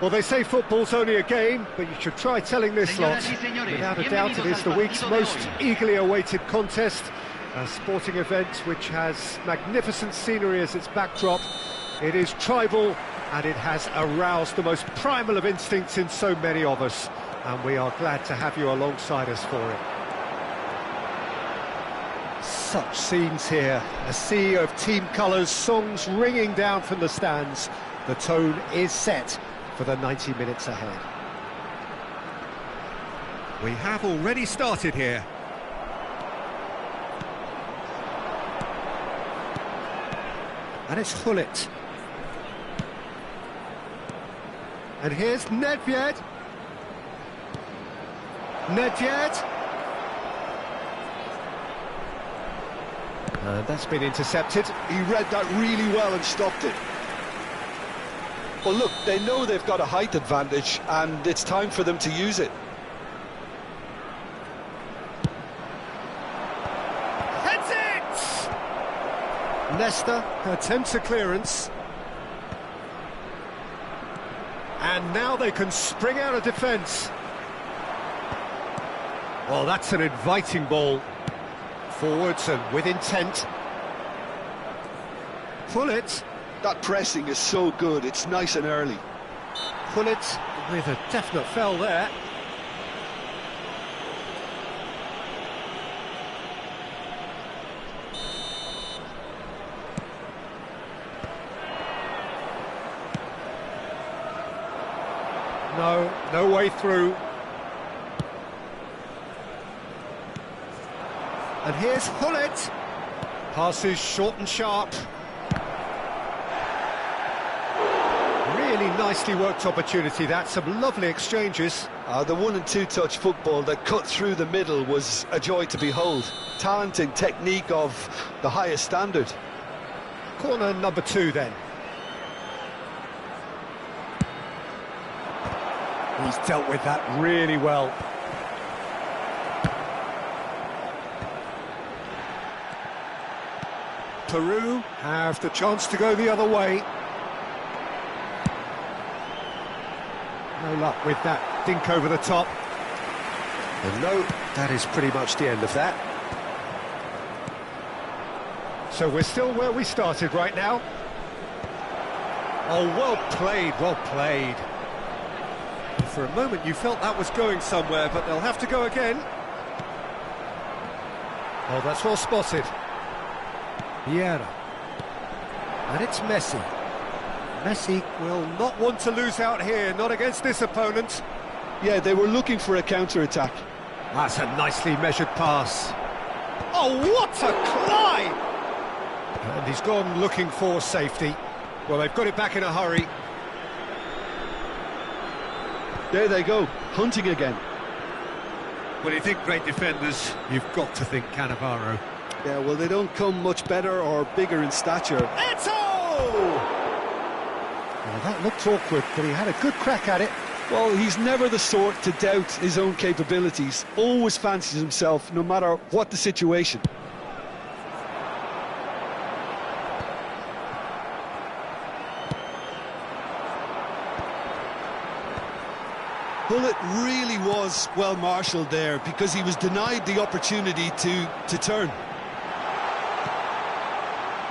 Well, they say football's only a game, but you should try telling this lot. Without a doubt, it is the week's most eagerly awaited contest. A sporting event which has magnificent scenery as its backdrop. It is tribal, and it has aroused the most primal of instincts in so many of us. And we are glad to have you alongside us for it. Such scenes here. A sea of team colours, songs ringing down from the stands. The tone is set for the 90 minutes ahead. We have already started here. And it's Gullit. And here's Nedved. Nedved. And that's been intercepted. He read that really well and stopped it. Well, look, they know they've got a height advantage, and it's time for them to use it. Heads it! Nesta attempts a clearance. And now they can spring out of defence. Well, that's an inviting ball. Forwards and with intent. Gullit. That pressing is so good, it's nice and early. Gullit with a definite fell there. No way through. And here's Gullit. Passes short and sharp. Really nicely worked opportunity, that. Some lovely exchanges. The 1- and 2-touch football that cut through the middle was a joy to behold. Talent and technique of the highest standard. Corner number 2 then. He's dealt with that really well. Peru have the chance to go the other way. No luck with that dink over the top. And no, that is pretty much the end of that. So we're still where we started right now. Oh, well played, well played. For a moment you felt that was going somewhere, but they'll have to go again. Oh, that's well spotted. Vieira. And it's Messi. Messi will not want to lose out here, not against this opponent. Yeah, they were looking for a counter-attack. That's a nicely measured pass. Oh, what a climb! And he's gone looking for safety. Well, they've got it back in a hurry. There they go, hunting again. When you think great defenders, you've got to think Cannavaro. Yeah, well, they don't come much better or bigger in stature. Eto'o! Well, that looked awkward, but he had a good crack at it. Well, he's never the sort to doubt his own capabilities. Always fancies himself, no matter what the situation. Gullit really was well marshalled there because he was denied the opportunity to turn.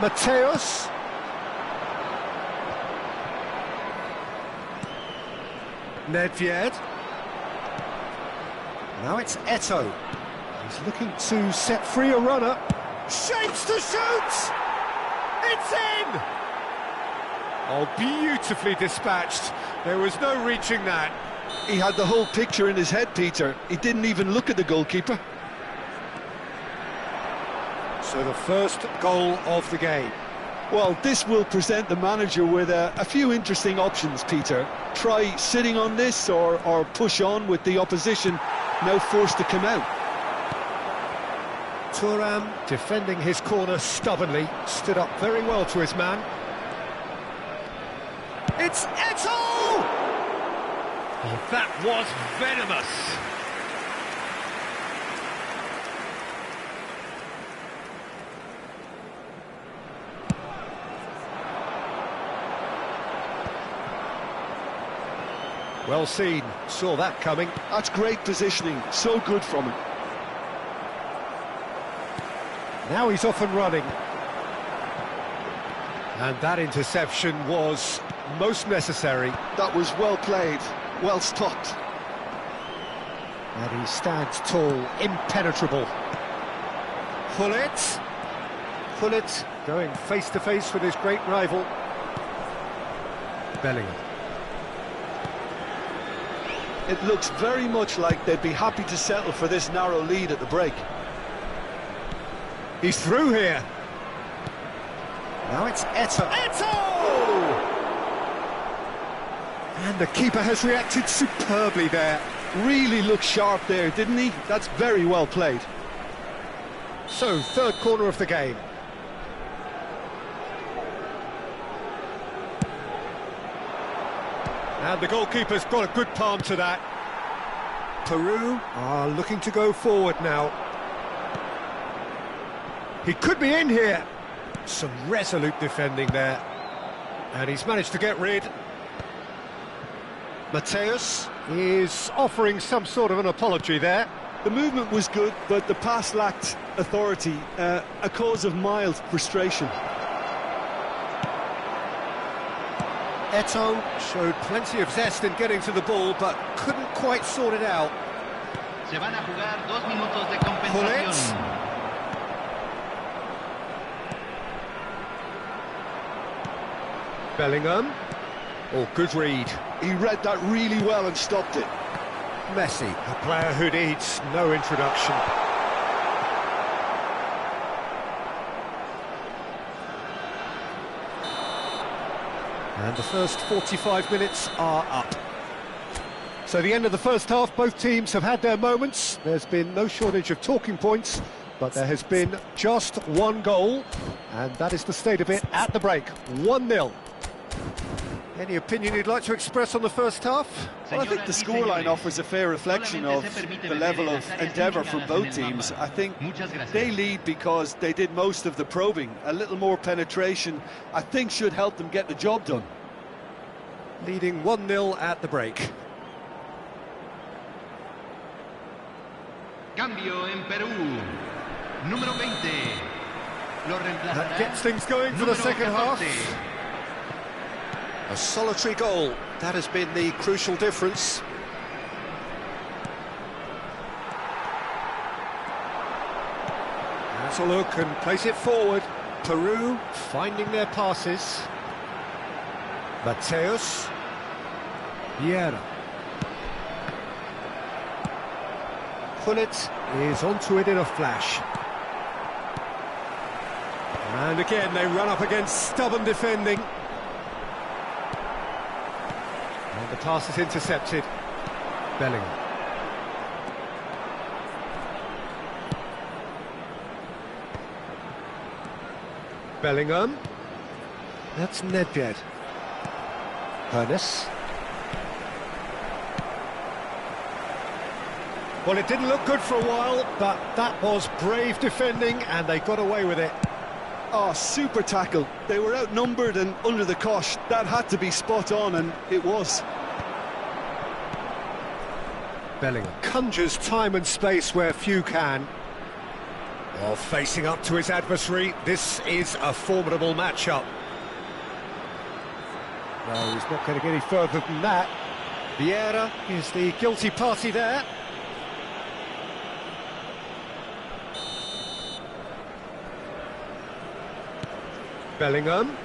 Mateus. Nedved. Now it's Eto'o. He's looking to set free a runner. Shapes to shoot! It's in! Oh, beautifully dispatched. There was no reaching that. He had the whole picture in his head, Peter. He didn't even look at the goalkeeper. So the first goal of the game. Well, this will present the manager with a few interesting options, Peter. Try sitting on this or push on with the opposition now forced to come out. Thuram defending his corner stubbornly, stood up very well to his man. It's Eto'o! Oh, that was venomous. Well seen, saw that coming. That's great positioning, so good from him. Now he's off and running. And that interception was most necessary. That was well played, well stopped. And he stands tall, impenetrable. Gullit. Gullit going face-to-face with his great rival. Bellingham. It looks very much like they'd be happy to settle for this narrow lead at the break. He's through here. Now it's Eto'o. Eto'o! And the keeper has reacted superbly there. Really looked sharp there, didn't he? That's very well played. So, third corner of the game. And the goalkeeper's got a good palm to that. Peru are looking to go forward now. He could be in here. Some resolute defending there. And he's managed to get rid. Mateus is offering some sort of an apology there. The movement was good, but the pass lacked authority, a cause of mild frustration. Eto'o showed plenty of zest in getting to the ball, but couldn't quite sort it out. Se van a jugar 2 minutos de compensación. Bellingham. Oh, good read. He read that really well and stopped it. Messi, a player who needs no introduction. And the first 45 minutes are up. So the end of the first half, both teams have had their moments. There's been no shortage of talking points, but there has been just one goal, and that is the state of it at the break. 1-0. Any opinion you'd like to express on the first half? Well, I think the scoreline offers a fair reflection of the level of endeavour from both teams. I think they lead because they did most of the probing. A little more penetration, I think, should help them get the job done. Leading 1-0 at the break. Cambio en Perú. Número 20. Lo That gets things going for the second half. A solitary goal, that has been the crucial difference. Has a look and place it forward. Peru finding their passes. Mateus. Vieira. Gullit is onto it in a flash. And again they run up against stubborn defending. And the pass is intercepted. Bellingham. Bellingham. That's Nedved. Pernis. Well, it didn't look good for a while, but that was brave defending, and they got away with it. Oh, super tackle. They were outnumbered and under the cosh. That had to be spot on, and it was. Bellingham conjures time and space where few can. While facing up to his adversary, this is a formidable matchup. No, he's not going to get any further than that. Vieira is the guilty party there. Bellingham.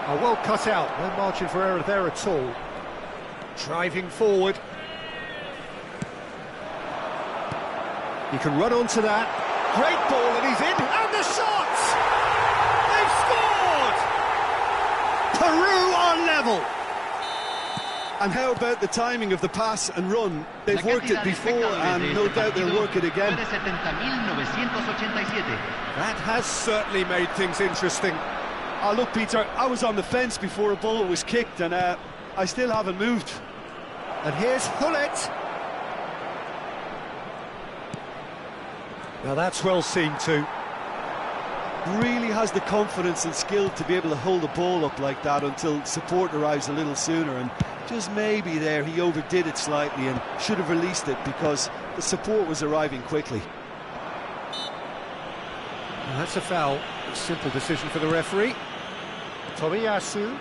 Oh, well cut out, no margin for error there at all. Driving forward. He can run onto that. Great ball, and he's in. And the shot! They've scored! Peru are level. And how about the timing of the pass and run? They've worked it before, and no doubt they'll work it again. That has certainly made things interesting. Oh, look, Peter, I was on the fence before a ball was kicked, and I still haven't moved. And here's Gullit. Now that's well seen too. really has the confidence and skill to be able to hold the ball up like that until support arrives a little sooner, and just maybe there he overdid it slightly and should have released it because the support was arriving quickly. Well, that's a foul. A simple decision for the referee. Tomiyasu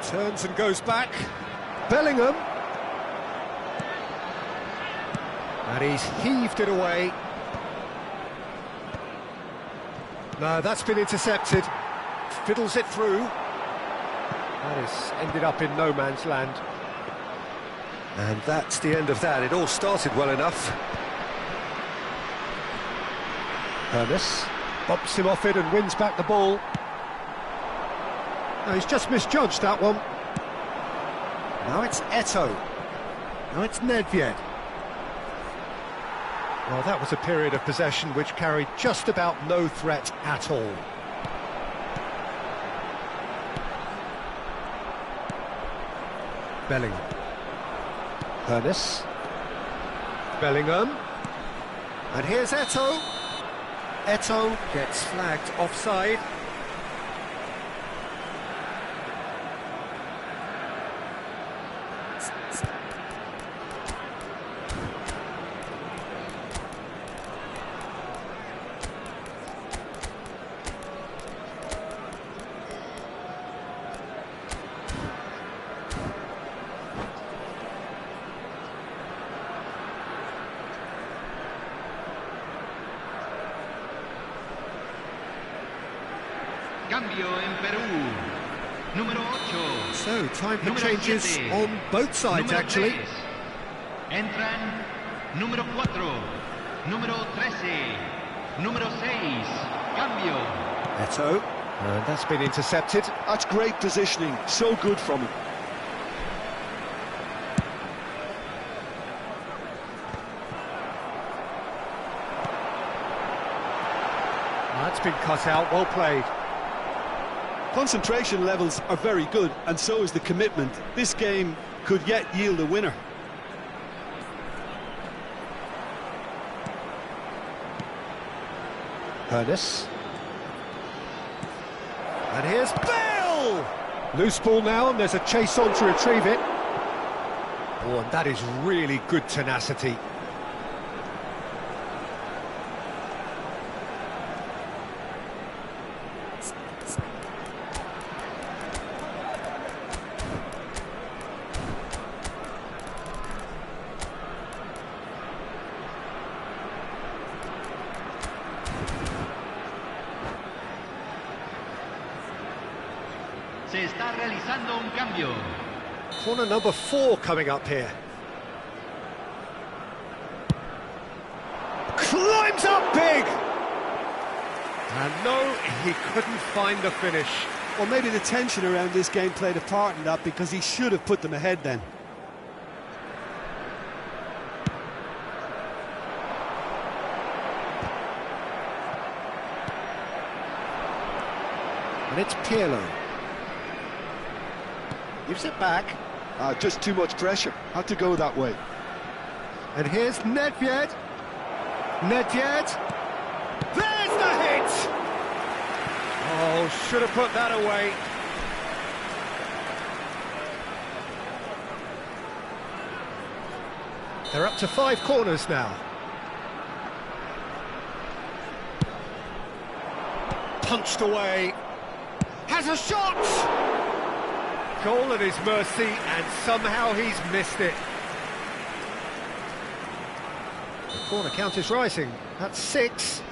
turns and goes back. Bellingham. And he's heaved it away. No, that's been intercepted. Fiddles it through. That has ended up in no man's land. And that's the end of that. It all started well enough. Ernest bumps him off it and wins back the ball. No, he's just misjudged that one. Now it's Eto'o. Now it's Nedved. Well, that was a period of possession which carried just about no threat at all. Bellingham. Ernest. Bellingham. And here's Eto'o. Eto'o gets flagged offside. Cambio en Perú. Número 8. So, time for changes 7. on both sides, Número actually. 3. Entran número 4, número 13, número 6. Cambio. Eto'o. And that's been intercepted. That's great positioning, so good from him. That's been cut out, well played. Concentration levels are very good, and so is the commitment. This game could yet yield a winner. Ernest. And here's Bale! Loose ball now, and there's a chase on to retrieve it. Oh, and that is really good tenacity. Se está realizando un cambio. Corner number 4 coming up here. Climbs up big! And no, he couldn't find the finish. Well, maybe the tension around this game played a part in that, because he should have put them ahead then. And it's Pirlo. Gives it back. Just too much pressure. Had to go that way. And here's Nedved. Nedved. There's the hit! Oh, should have put that away. They're up to 5 corners now. Punched away. Has a shot! Goal at his mercy, and somehow he's missed it. The corner count is rising. That's 6.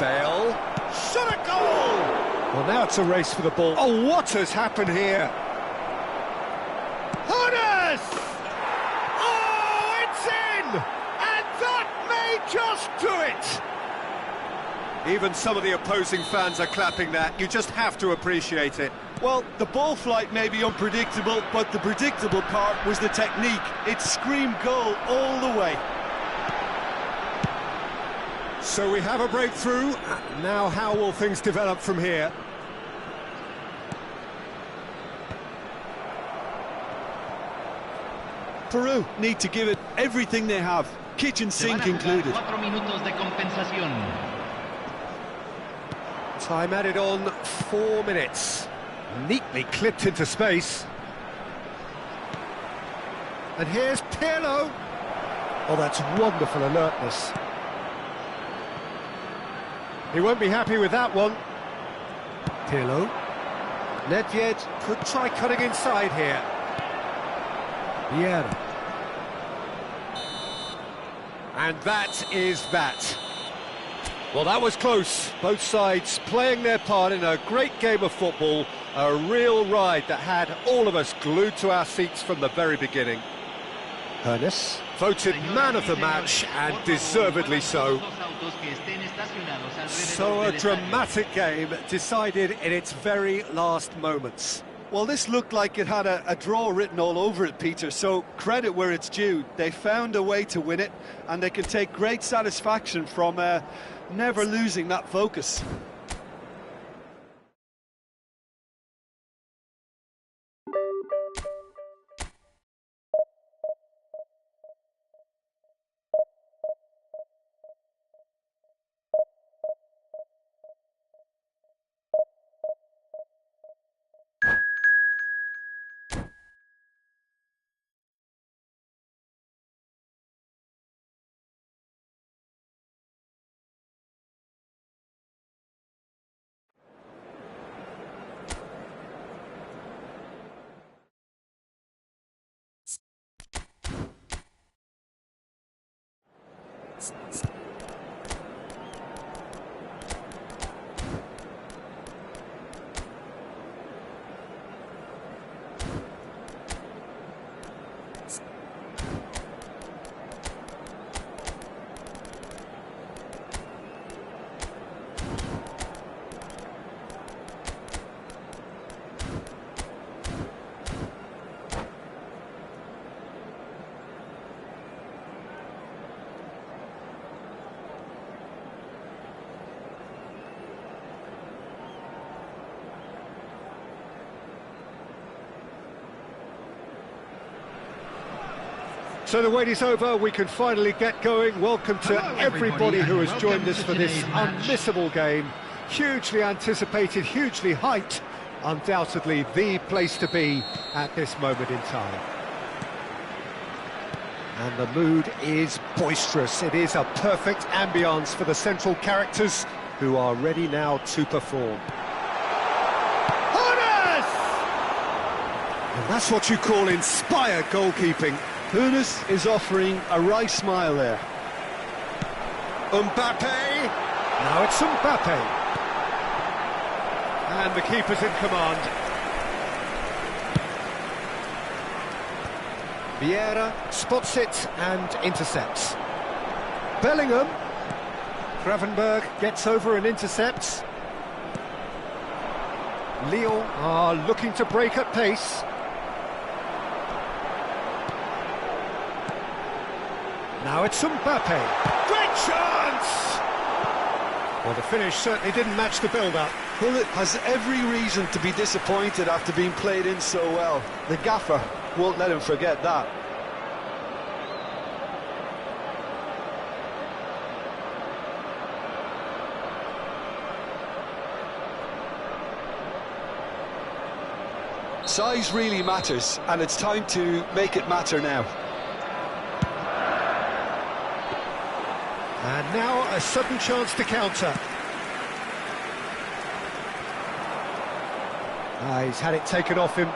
Bale. Shot a goal! Well, now it's a race for the ball. Oh, what has happened here? Hones! Oh, it's in! And that may just do it! Even some of the opposing fans are clapping that. You just have to appreciate it. Well, the ball flight may be unpredictable, but the predictable part was the technique. It screamed goal all the way. So we have a breakthrough. Now how will things develop from here? Peru need to give it everything they have, kitchen sink included. 4 minutos de compensación. Time added on 4 minutes. Neatly clipped into space. And here's Pirlo. Oh, that's wonderful alertness. He won't be happy with that one. Pirlo. Nedved could try cutting inside here. Vieira. And that is that. Well, that was close. Both sides playing their part in a great game of football. A real ride that had all of us glued to our seats from the very beginning. Hernes, voted man of the match, and deservedly so. So a dramatic game decided in its very last moments. Well, this looked like it had a draw written all over it, Peter, so credit where it's due. They found a way to win it, and they can take great satisfaction from never losing that focus. So the wait is over, we can finally get going. Welcome to everybody who has joined us for this unmissable game. Hugely anticipated, hugely hyped. Undoubtedly the place to be at this moment in time. And the mood is boisterous. It is a perfect ambience for the central characters who are ready now to perform. Hernes! And that's what you call inspired goalkeeping. Hernes is offering a wry smile there. Mbappe. Now it's Mbappe. And the keeper's in command. Vieira spots it and intercepts. Bellingham. Gravenberg gets over and intercepts. Lyon are looking to break at pace. Now it's Mbappe. Great chance! Well, the finish certainly didn't match the build-up. Gullit has every reason to be disappointed after being played in so well. The gaffer won't let him forget that. Size really matters, and it's time to make it matter now. And now a sudden chance to counter. He's had it taken off him.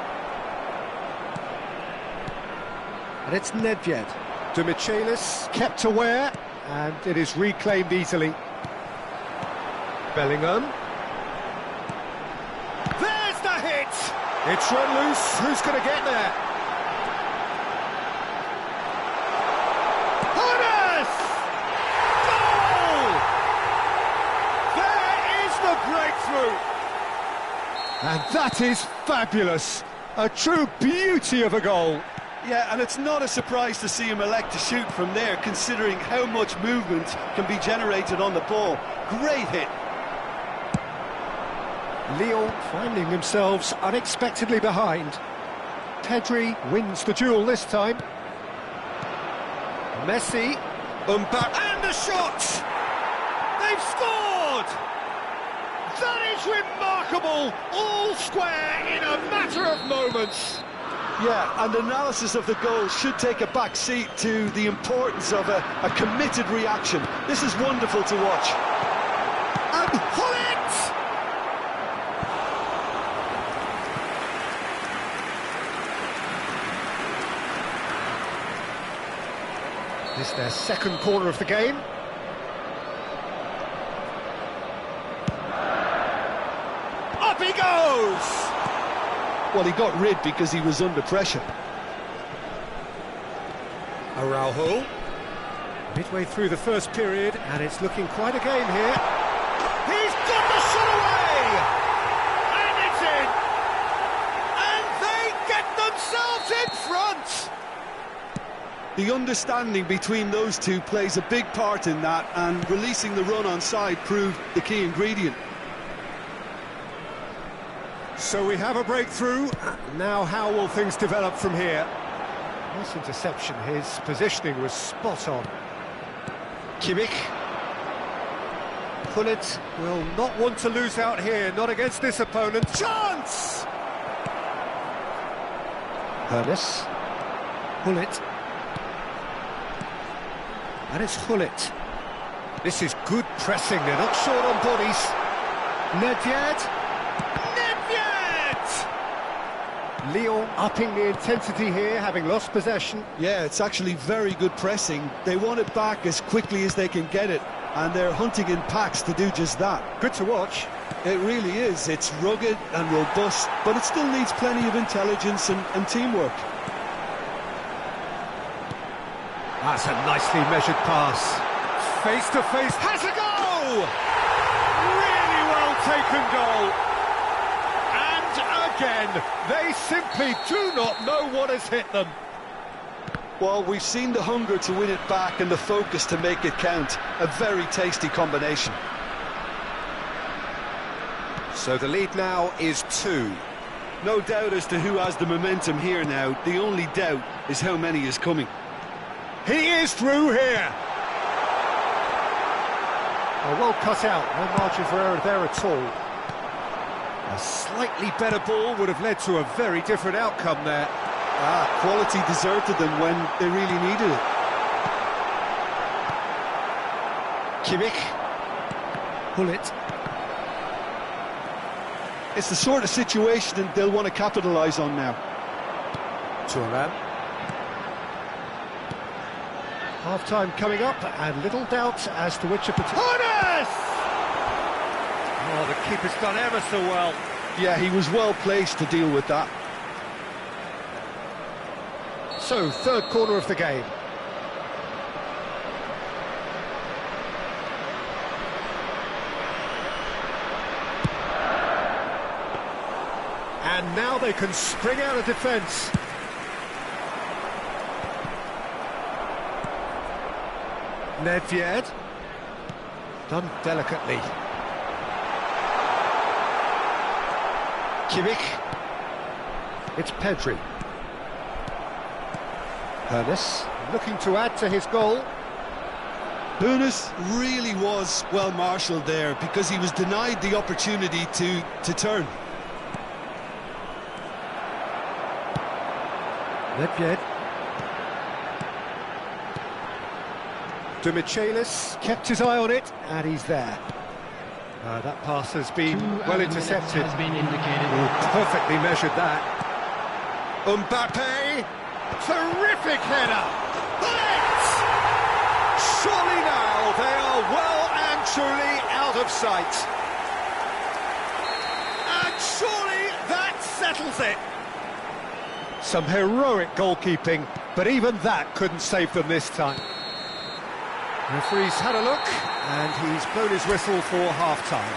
And it's Nedved. De Michelis kept aware, and it is reclaimed easily. Bellingham. There's the hit! It's run loose. Who's going to get there? Hernes! Goal! There is the breakthrough! And that is fabulous. A true beauty of a goal. Yeah, and it's not a surprise to see him elect to shoot from there, considering how much movement can be generated on the ball. Great hit. Lyon finding themselves unexpectedly behind. Pedri wins the duel this time. Messi, Mbappe, and the shot! They've scored! That is remarkable! All square in a matter of moments. Yeah, and analysis of the goal should take a back seat to the importance of a committed reaction. This is wonderful to watch. And Gullit! This is their second corner of the game. Up he goes! Well, he got rid because he was under pressure. Araujo. Midway through the first period, and it's looking quite a game here. He's got the shot away! And it's in! And they get themselves in front! The understanding between those two plays a big part in that, and releasing the run on side proved the key ingredient. So we have a breakthrough. Now how will things develop from here? Nice interception. His positioning was spot on. Kimmich. Gullit will not want to lose out here, not against this opponent. Chance! Hoeneß. Gullit. And it's Gullit. This is good pressing. They're not short on bodies. Nedved. Lyon upping the intensity here, having lost possession. Yeah, it's actually very good pressing. They want it back as quickly as they can get it, and they're hunting in packs to do just that. Good to watch. It really is. It's rugged and robust, but it still needs plenty of intelligence and teamwork. That's a nicely measured pass. Face to face, has a goal! Really well taken goal. Again, they simply do not know what has hit them. Well, we've seen the hunger to win it back and the focus to make it count. A very tasty combination. So the lead now is 2. No doubt as to who has the momentum here now. The only doubt is how many is coming. He is through here. Oh, well cut out. No margin for error there at all. A slightly better ball would have led to a very different outcome there. Quality deserted them when they really needed it. Kimmich. Gullit. It's the sort of situation that they'll want to capitalise on now. Thuram. Half-time coming up, and little doubt as to which of the two... Hoeneß! Oh, the keeper's done ever so well. Yeah, he was well placed to deal with that. So, third corner of the game. And now they can spring out of defence. Nedved. Done delicately. Kimmich. It's Pedri. Hoeneß looking to add to his goal. Hoeneß really was well marshalled there because he was denied the opportunity to turn. Nedved. De Michelis kept his eye on it, and he's there. That pass has been well intercepted. Has been indicated. Perfectly measured that. Mbappe, terrific header. Gullit! Surely now they are well and truly out of sight. And surely that settles it. Some heroic goalkeeping, but even that couldn't save them this time. Referee's had a look, and he's blown his whistle for half-time.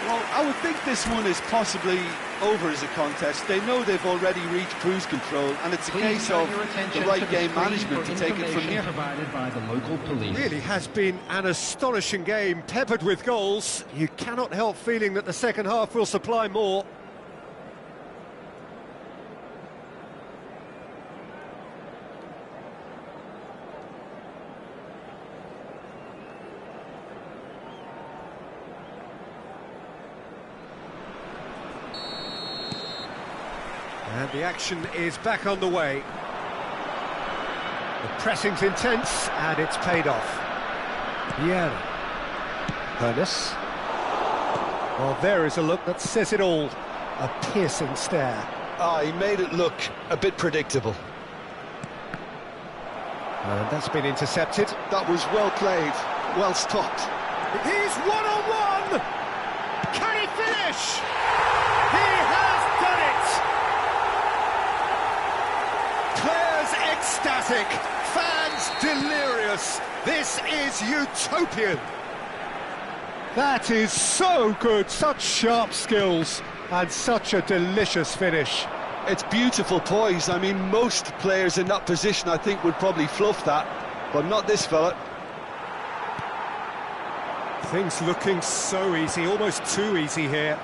Well, I would think this one is possibly over as a contest. They know they've already reached cruise control, and it's a case of the right game management to take it from here. Provided by the local police. Really has been an astonishing game, peppered with goals. You cannot help feeling that the second half will supply more. And the action is back on the way. The pressing's intense, and it's paid off. Vieira. Pernis. Well, there is a look that says it all. A piercing stare. He made it look a bit predictable. And that's been intercepted. That was well played, well stopped. He's one-on-one! Can he finish? He has done it! Players ecstatic, fans delirious. This is utopian. That is so good, such sharp skills, and such a delicious finish. It's beautiful poise. I mean, most players in that position, I think, would probably fluff that, but not this fella. Things looking so easy, almost too easy here.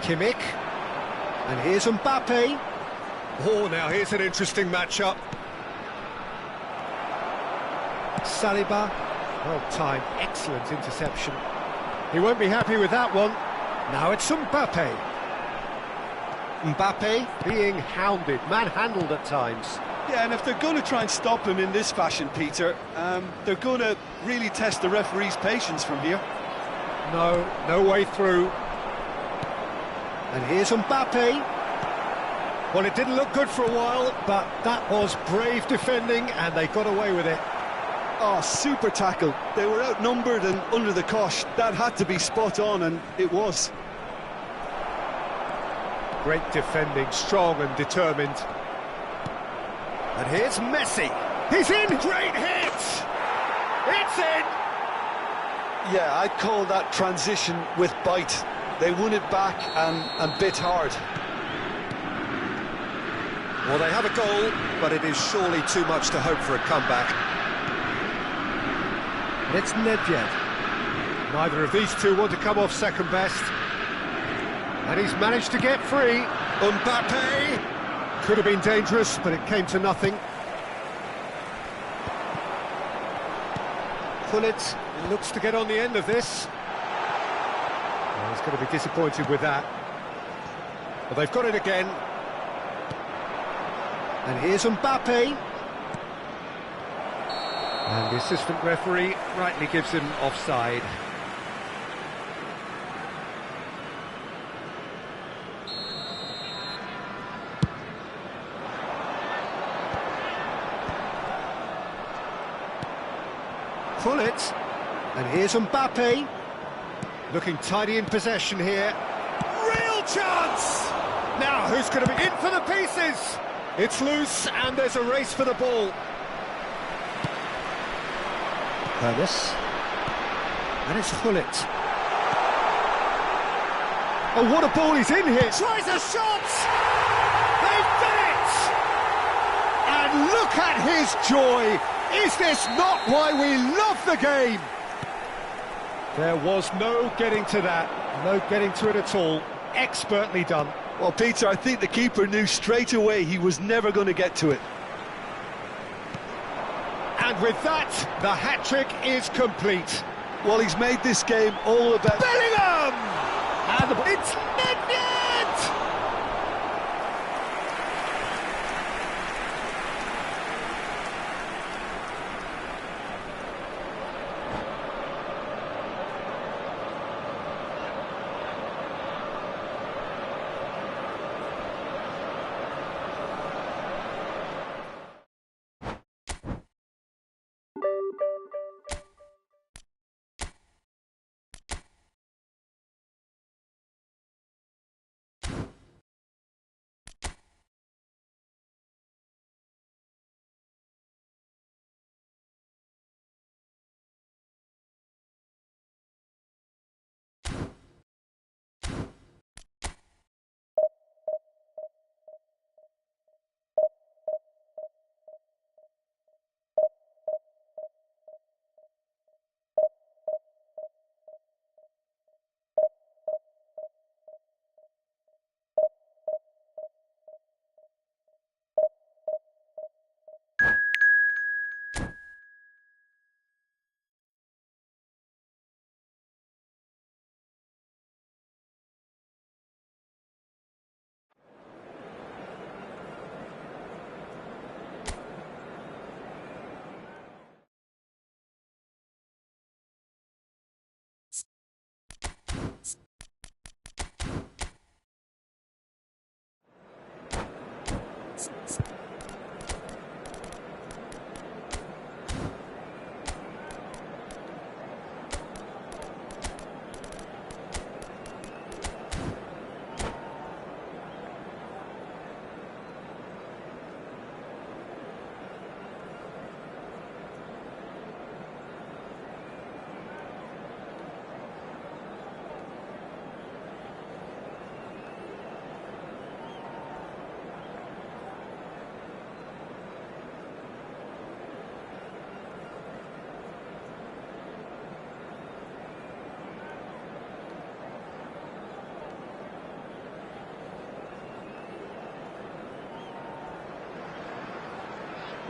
Kimmich. And here's Mbappe. Oh, now here's an interesting matchup. Saliba. Well timed, excellent interception. He won't be happy with that one. Now it's Mbappe. Mbappe being hounded, manhandled at times. Yeah, and if they're going to try and stop him in this fashion, Peter, they're going to really test the referee's patience from here. No way through. And here's Mbappe. Well, it didn't look good for a while, but that was brave defending, and they got away with it. Oh, super tackle. They were outnumbered and under the cosh. That had to be spot on, and it was. Great defending, strong and determined. And here's Messi. He's in! Great hit! It's in! Yeah, I'd call that transition with bite. They won it back and bit hard. Well, they have a goal, but it is surely too much to hope for a comeback. And it's Nedved. Neither of these two want to come off second best. And he's managed to get free. Mbappe! Could have been dangerous, but it came to nothing. Gullit looks to get on the end of this. Well, he's going to be disappointed with that. But they've got it again. And here's Mbappe. And the assistant referee rightly gives him offside. Gullit. And here's Mbappe. Looking tidy in possession here. Real chance! Now, who's going to be in for the pieces? It's loose, and there's a race for the ball. Pernis. And it's Gullit. Oh, what a ball he's in here! Tries a shot! They've done it! And look at his joy! Is this not why we love the game? There was no getting to that, no getting to it at all. Expertly done. Well, Peter, I think the keeper knew straight away he was never going to get to it. And with that, the hat-trick is complete. Well, he's made this game all about... Bellingham! And it's Nedved!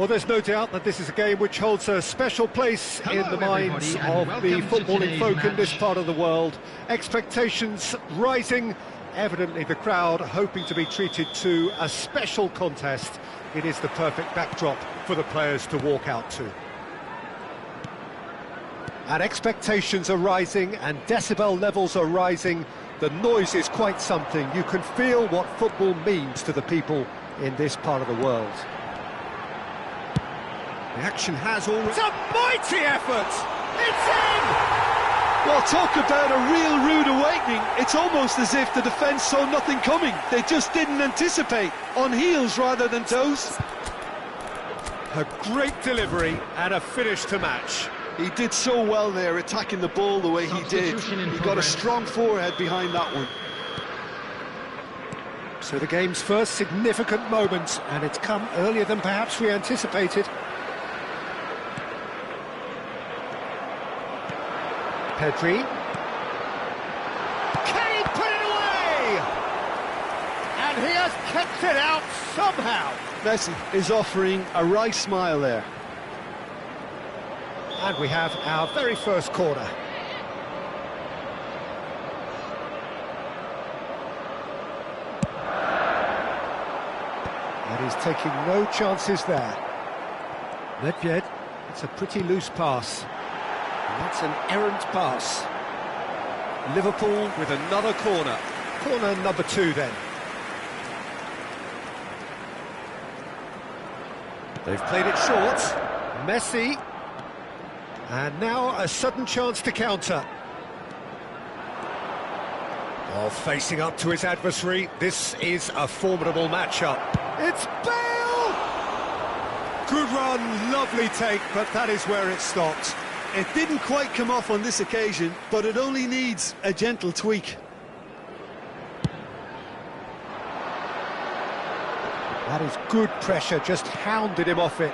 Well, there's no doubt that this is a game which holds a special place in the minds of the footballing folk in this part of the world. Expectations rising, evidently the crowd hoping to be treated to a special contest. It is the perfect backdrop for the players to walk out to. And expectations are rising and decibel levels are rising. The noise is quite something. You can feel what football means to the people in this part of the world. The action has already... It's a mighty effort! It's in! Well, talk about a real rude awakening. It's almost as if the defence saw nothing coming. They just didn't anticipate. On heels rather than toes. A great delivery and a finish to match. He did so well there, attacking the ball the way he did. He got a strong forehead behind that one. So the game's first significant moment, and it's come earlier than perhaps we anticipated. Pedri. Can he put it away? And he has kept it out somehow. Messi is offering a wry smile there. And we have our very first corner. And he's taking no chances there. Nedved, it's a pretty loose pass. And that's an errant pass. Liverpool with another corner. Corner number 2 then. They've played it short. Messi. And now a sudden chance to counter. Oh, facing up to his adversary. This is a formidable matchup. It's Bale! Good run, lovely take, but that is where it stopped. It didn't quite come off on this occasion, but it only needs a gentle tweak. That is good pressure, just hounded him off it.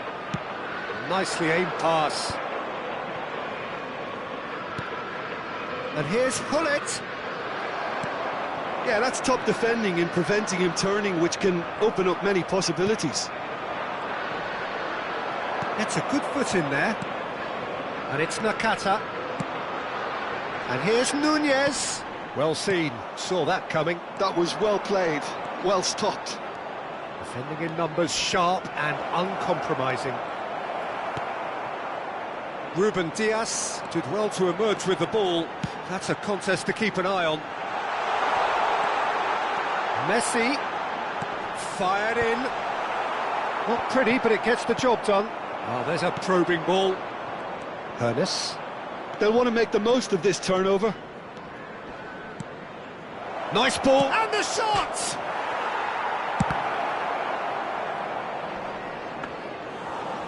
Nicely aimed pass. And here's Hullet. Yeah, that's top defending and preventing him turning, which can open up many possibilities. That's a good foot in there. And it's Nakata. And here's Nunez. Well seen, saw that coming. That was well played, well stopped. Defending in numbers, sharp and uncompromising. Ruben Dias did well to emerge with the ball. That's a contest to keep an eye on. Messi fired in. Not pretty, but it gets the job done. Oh, there's a probing ball. Hernes. They'll want to make the most of this turnover. Nice ball. And the shot!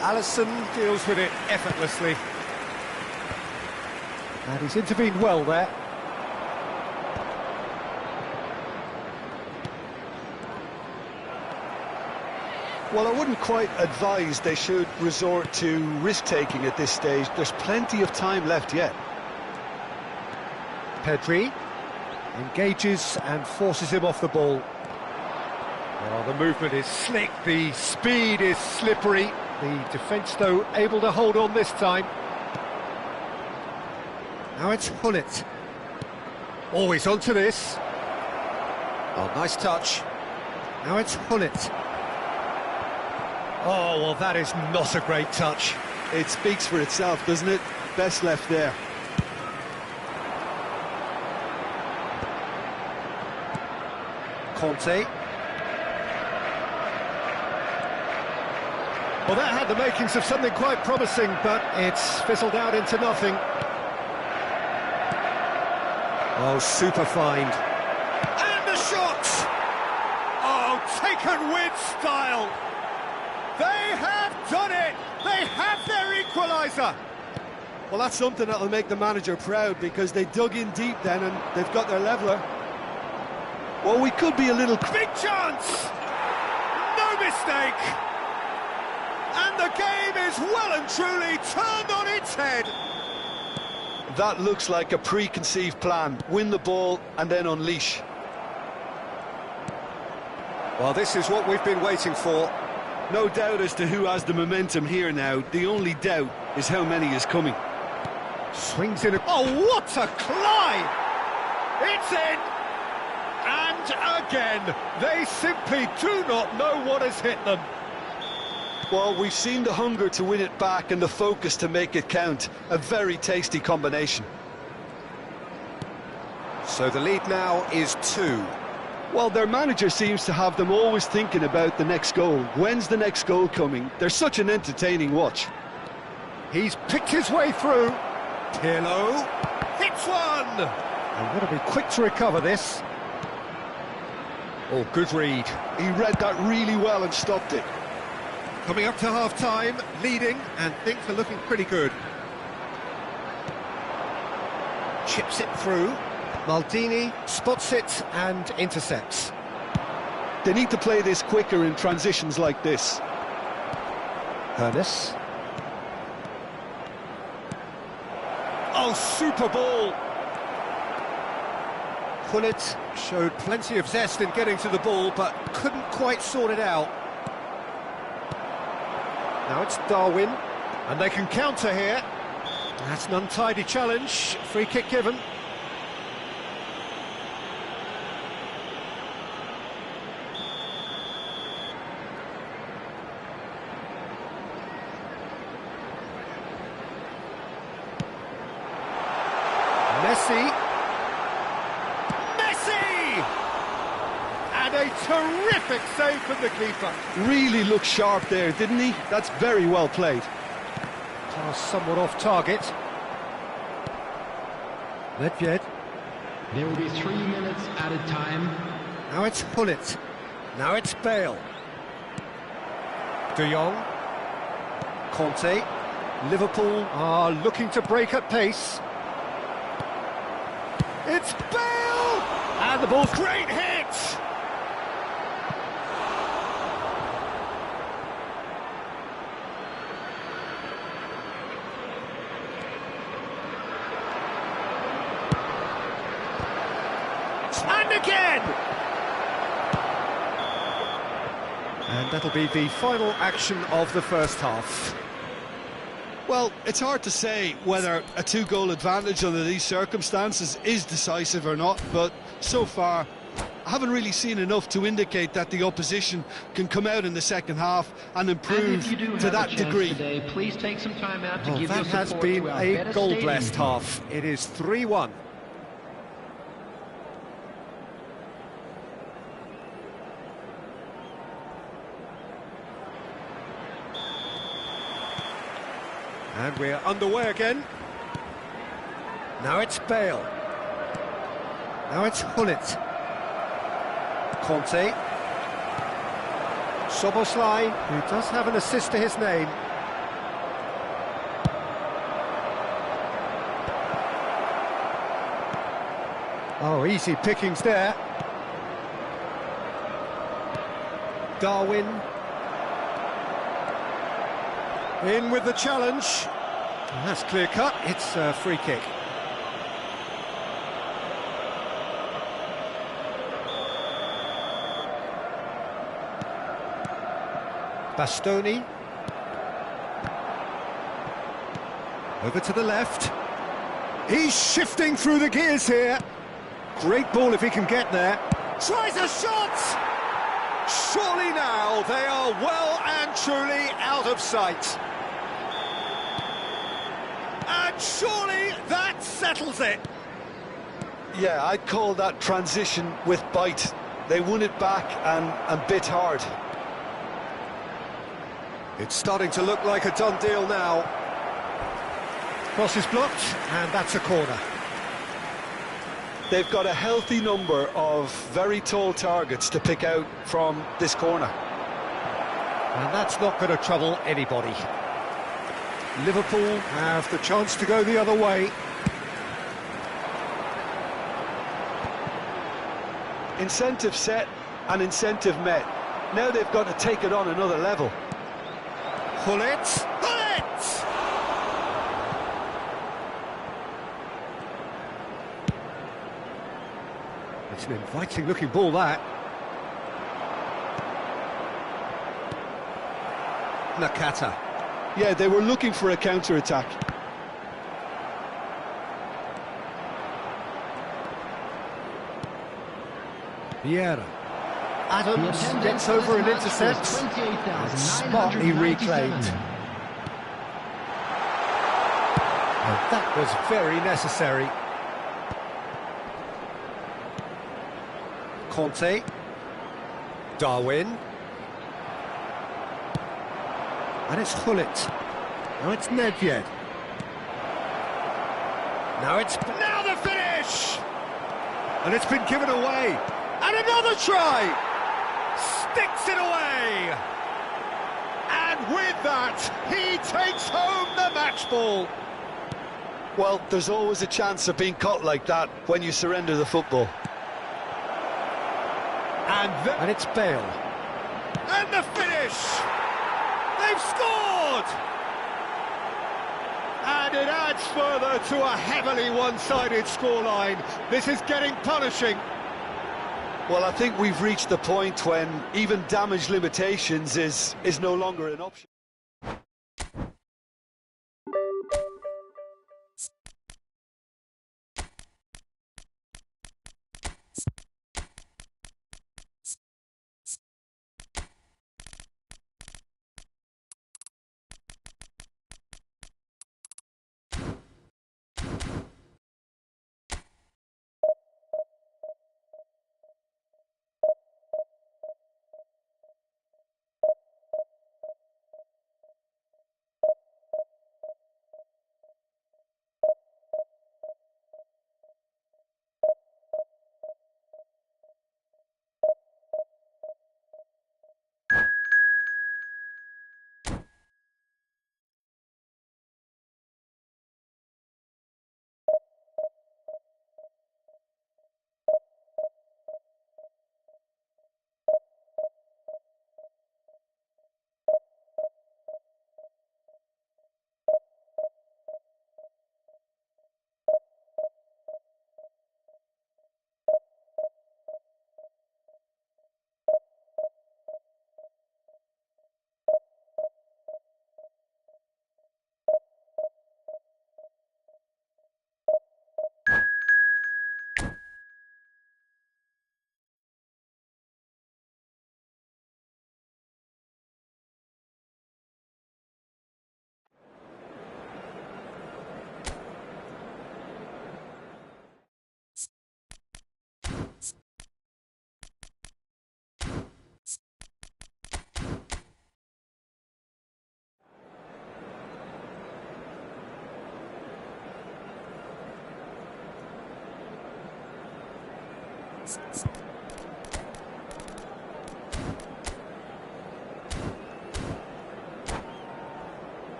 Alisson deals with it effortlessly. And he's intervened well there. Well, I wouldn't quite advise they should resort to risk-taking at this stage. There's plenty of time left yet. Pedri engages and forces him off the ball. Oh, the movement is slick, the speed is slippery. The defence, though, able to hold on this time. Now it's Hullet. Always onto this. Oh, nice touch. Now it's Hullet. Oh, well, that is not a great touch. It speaks for itself, doesn't it? Best left there. Conte. Well, that had the makings of something quite promising, but it's fizzled out into nothing. Oh, super find. And the shot! Oh, taken with style! They have done it! They have their equaliser! Well, that's something that'll make the manager proud, because they dug in deep then and they've got their leveller. Well, we could be a little... Big chance! No mistake! And the game is well and truly turned on its head. That looks like a preconceived plan. Win the ball and then unleash. Well, this is what we've been waiting for. No doubt as to who has the momentum here now. The only doubt is how many is coming. Swings in. Oh, what a climb! It's in! And again, they simply do not know what has hit them. Well, we've seen the hunger to win it back and the focus to make it count. A very tasty combination. So the lead now is 2. Well, their manager seems to have them always thinking about the next goal. When's the next goal coming? They're such an entertaining watch. He's picked his way through. Pirlo hits one! And got to be quick to recover this. Oh, good read. He read that really well and stopped it. Coming up to half-time, leading, and things are looking pretty good. Chips it through. Maldini spots it and intercepts. They need to play this quicker in transitions like this. Ernest. Oh, super ball! Gullit showed plenty of zest in getting to the ball, but couldn't quite sort it out. Now it's Darwin, and they can counter here. That's an untidy challenge, free kick given. Messi! And a terrific save from the keeper. Really looked sharp there, didn't he? That's very well played. Somewhat off target. Nedved. There will be 3 minutes added time. Now it's Gullit. Now it's Bale. De Jong. Conte. Liverpool are looking to break at pace. It's Bale! And the ball's great hit! And again! And that'll be the final action of the first half. Well, it's hard to say whether a 2-goal advantage under these circumstances is decisive or not, but so far I haven't really seen enough to indicate that the opposition can come out in the second half and improve to that degree. Today, please take some time out to give that your has support been to our a better goal-blessed stadium. half. It is 3-1. And we're underway again. Now it's Bale. Now it's Gullit. Conte. Szoboszlai, who does have an assist to his name. Oh, easy pickings there. Darwin. In with the challenge. And that's clear cut. It's a free kick. Bastoni. Over to the left. He's shifting through the gears here. Great ball if he can get there. Tries a shot! Surely now they are well and truly out of sight. And surely that settles it. Yeah, I'd call that transition with bite. They won it back and bit hard. It's starting to look like a done deal now. Cross is blocked, and that's a corner. They've got a healthy number of very tall targets to pick out from this corner. And that's not going to trouble anybody. Liverpool have the chance to go the other way. Incentive set and incentive met. Now they've got to take it on another level. Gullit! It's an inviting looking ball, that. Nakata. Yeah, they were looking for a counter-attack. Vieira. Adams gets over an intercept. Smartly reclaimed. And that was very necessary. Conte. Darwin. And it's Hullet. Now it's Nedved. Now the finish! And it's been given away. And another try! Sticks it away! And with that, he takes home the match ball. Well, there's always a chance of being caught like that when you surrender the football. And it's Bale. And the finish! They've scored! And it adds further to a heavily one-sided scoreline. This is getting punishing. Well, I think we've reached the point when even damage limitations is no longer an option.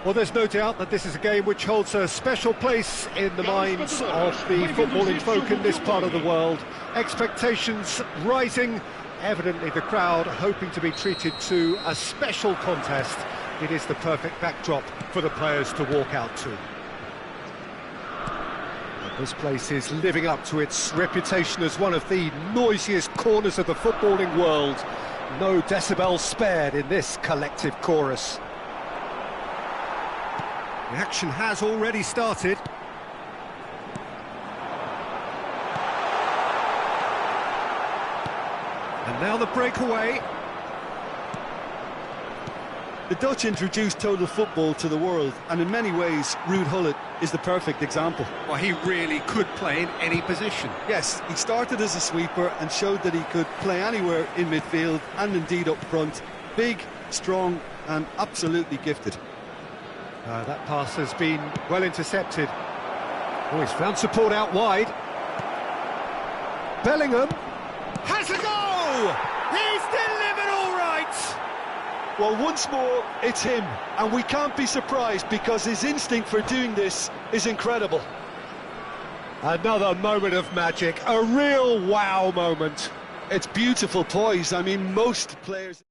Well, there's no doubt that this is a game which holds a special place in the minds of the footballing folk in this part of the world. Expectations rising, evidently the crowd hoping to be treated to a special contest. It is the perfect backdrop for the players to walk out to. And this place is living up to its reputation as one of the noisiest corners of the footballing world. No decibels spared in this collective chorus. The action has already started. And now the breakaway. The Dutch introduced total football to the world, and in many ways, Ruud Gullit is the perfect example. Well, he really could play in any position. Yes, he started as a sweeper and showed that he could play anywhere in midfield and indeed up front. Big, strong, and absolutely gifted. That pass has been well intercepted. Oh, he's found support out wide. Bellingham has a go! He's delivered all right! Well, once more, it's him, and we can't be surprised because his instinct for doing this is incredible. Another moment of magic, a real wow moment. It's beautiful poise. I mean, most players...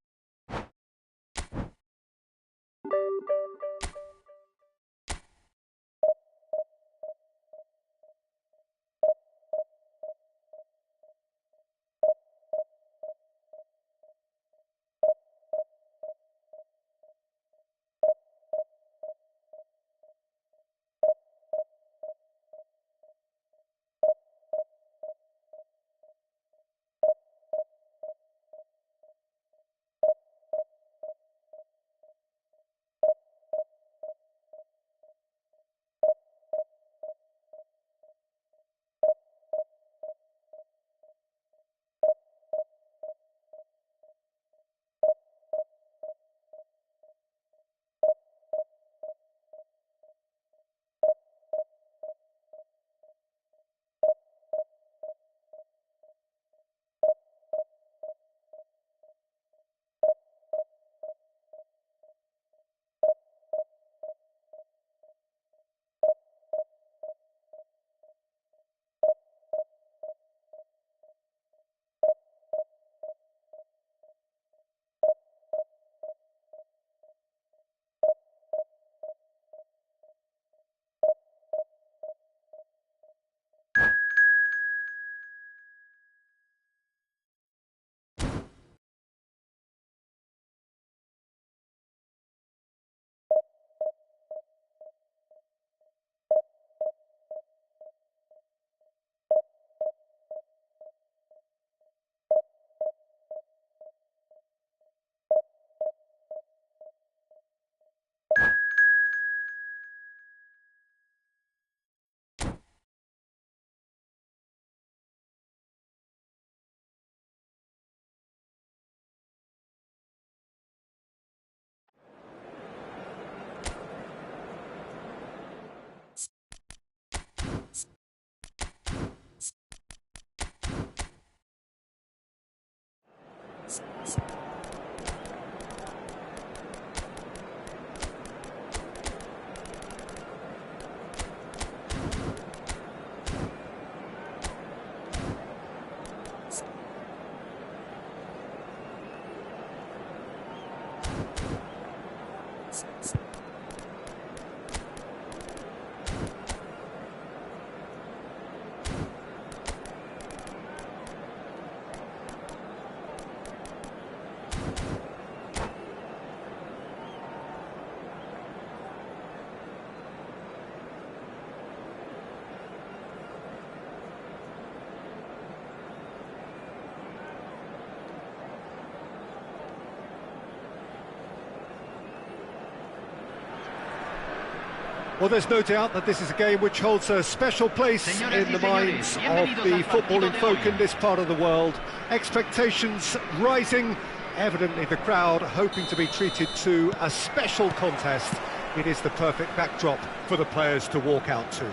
Well, there's no doubt that this is a game which holds a special place in the minds of the footballing folk in this part of the world. Expectations rising, evidently the crowd hoping to be treated to a special contest. It is the perfect backdrop for the players to walk out to.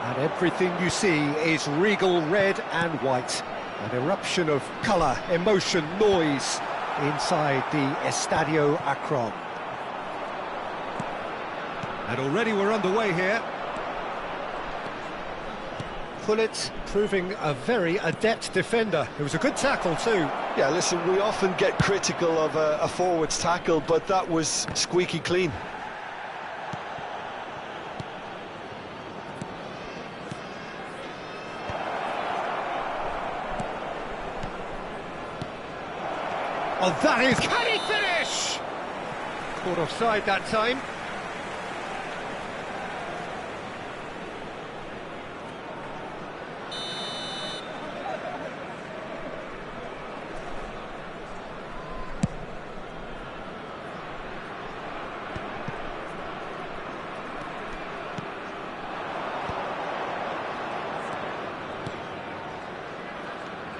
And everything you see is regal red and white. An eruption of colour, emotion, noise inside the Estadio Akron. And already we're underway here. Gullit proving a very adept defender. It was a good tackle too. Yeah, listen, we often get critical of a forward's tackle, but that was squeaky clean. Oh, that is... Can he finish? Caught offside that time.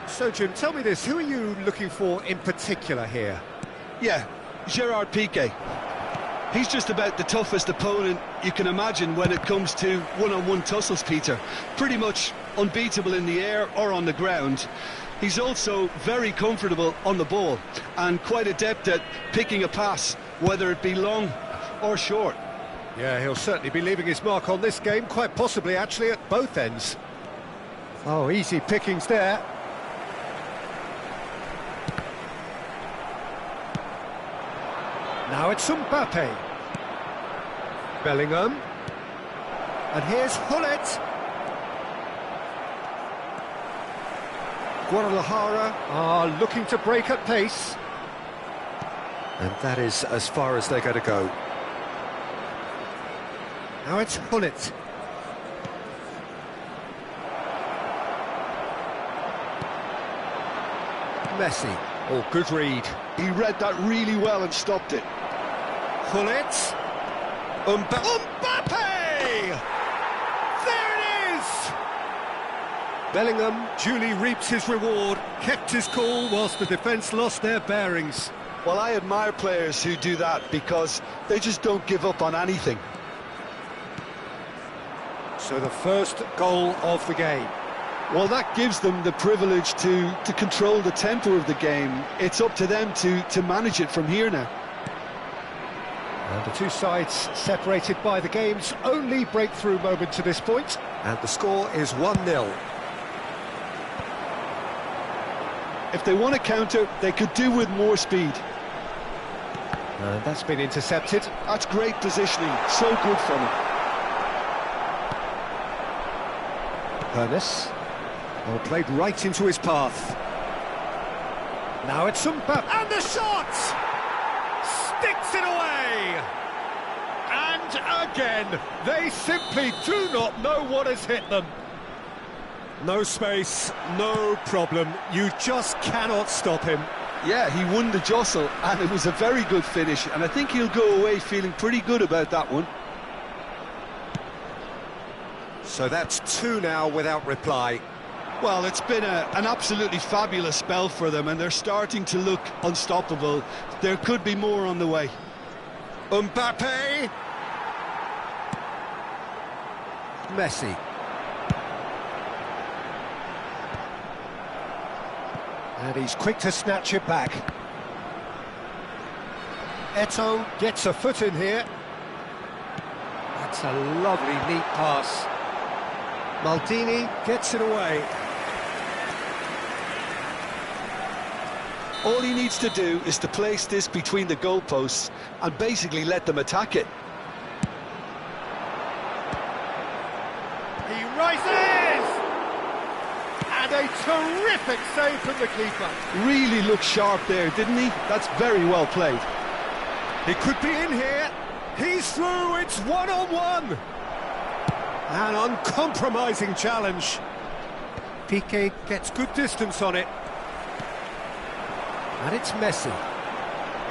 So, Jim, tell me this, who are you looking for in particular here? Yeah, Gerard Piqué. He's just about the toughest opponent you can imagine when it comes to one-on-one tussles, Peter. Pretty much unbeatable in the air or on the ground. He's also very comfortable on the ball and quite adept at picking a pass, whether it be long or short. Yeah, he'll certainly be leaving his mark on this game, quite possibly actually at both ends. Oh, easy pickings there. Now it's Mbappe. Bellingham. And here's Hullet. Guadalajara are looking to break at pace. And that is as far as they're going to go. Now it's Hullet. Messi. Oh, good read. He read that really well and stopped it. Hullet. Mbappe! There it is! Bellingham duly reaps his reward, kept his cool whilst the defence lost their bearings. Well, I admire players who do that because they just don't give up on anything. So the first goal of the game. Well, that gives them the privilege to control the tempo of the game. It's up to them to manage it from here now. And the two sides separated by the game's only breakthrough moment to this point. And the score is 1-0. If they want to counter, they could do with more speed. And that's been intercepted. That's great positioning, so good from him. Pernis. Well, played right into his path. Now it's Mbappe. And the shot! Sticks it away! And again, they simply do not know what has hit them. No space, no problem. You just cannot stop him. Yeah, he won the jostle, and it was a very good finish, and I think he'll go away feeling pretty good about that one. So that's 2 now without reply. Well, it's been an absolutely fabulous spell for them, and they're starting to look unstoppable. There could be more on the way. Mbappe! Messi. And he's quick to snatch it back. Eto'o gets a foot in here. That's a lovely, neat pass. Maldini gets it away. All he needs to do is to place this between the goalposts and basically let them attack it. He rises! And a terrific save from the keeper. Really looked sharp there, didn't he? That's very well played. He could be in here. He's through, it's 1-on-1. An uncompromising challenge. Piqué gets good distance on it. And it's Messi.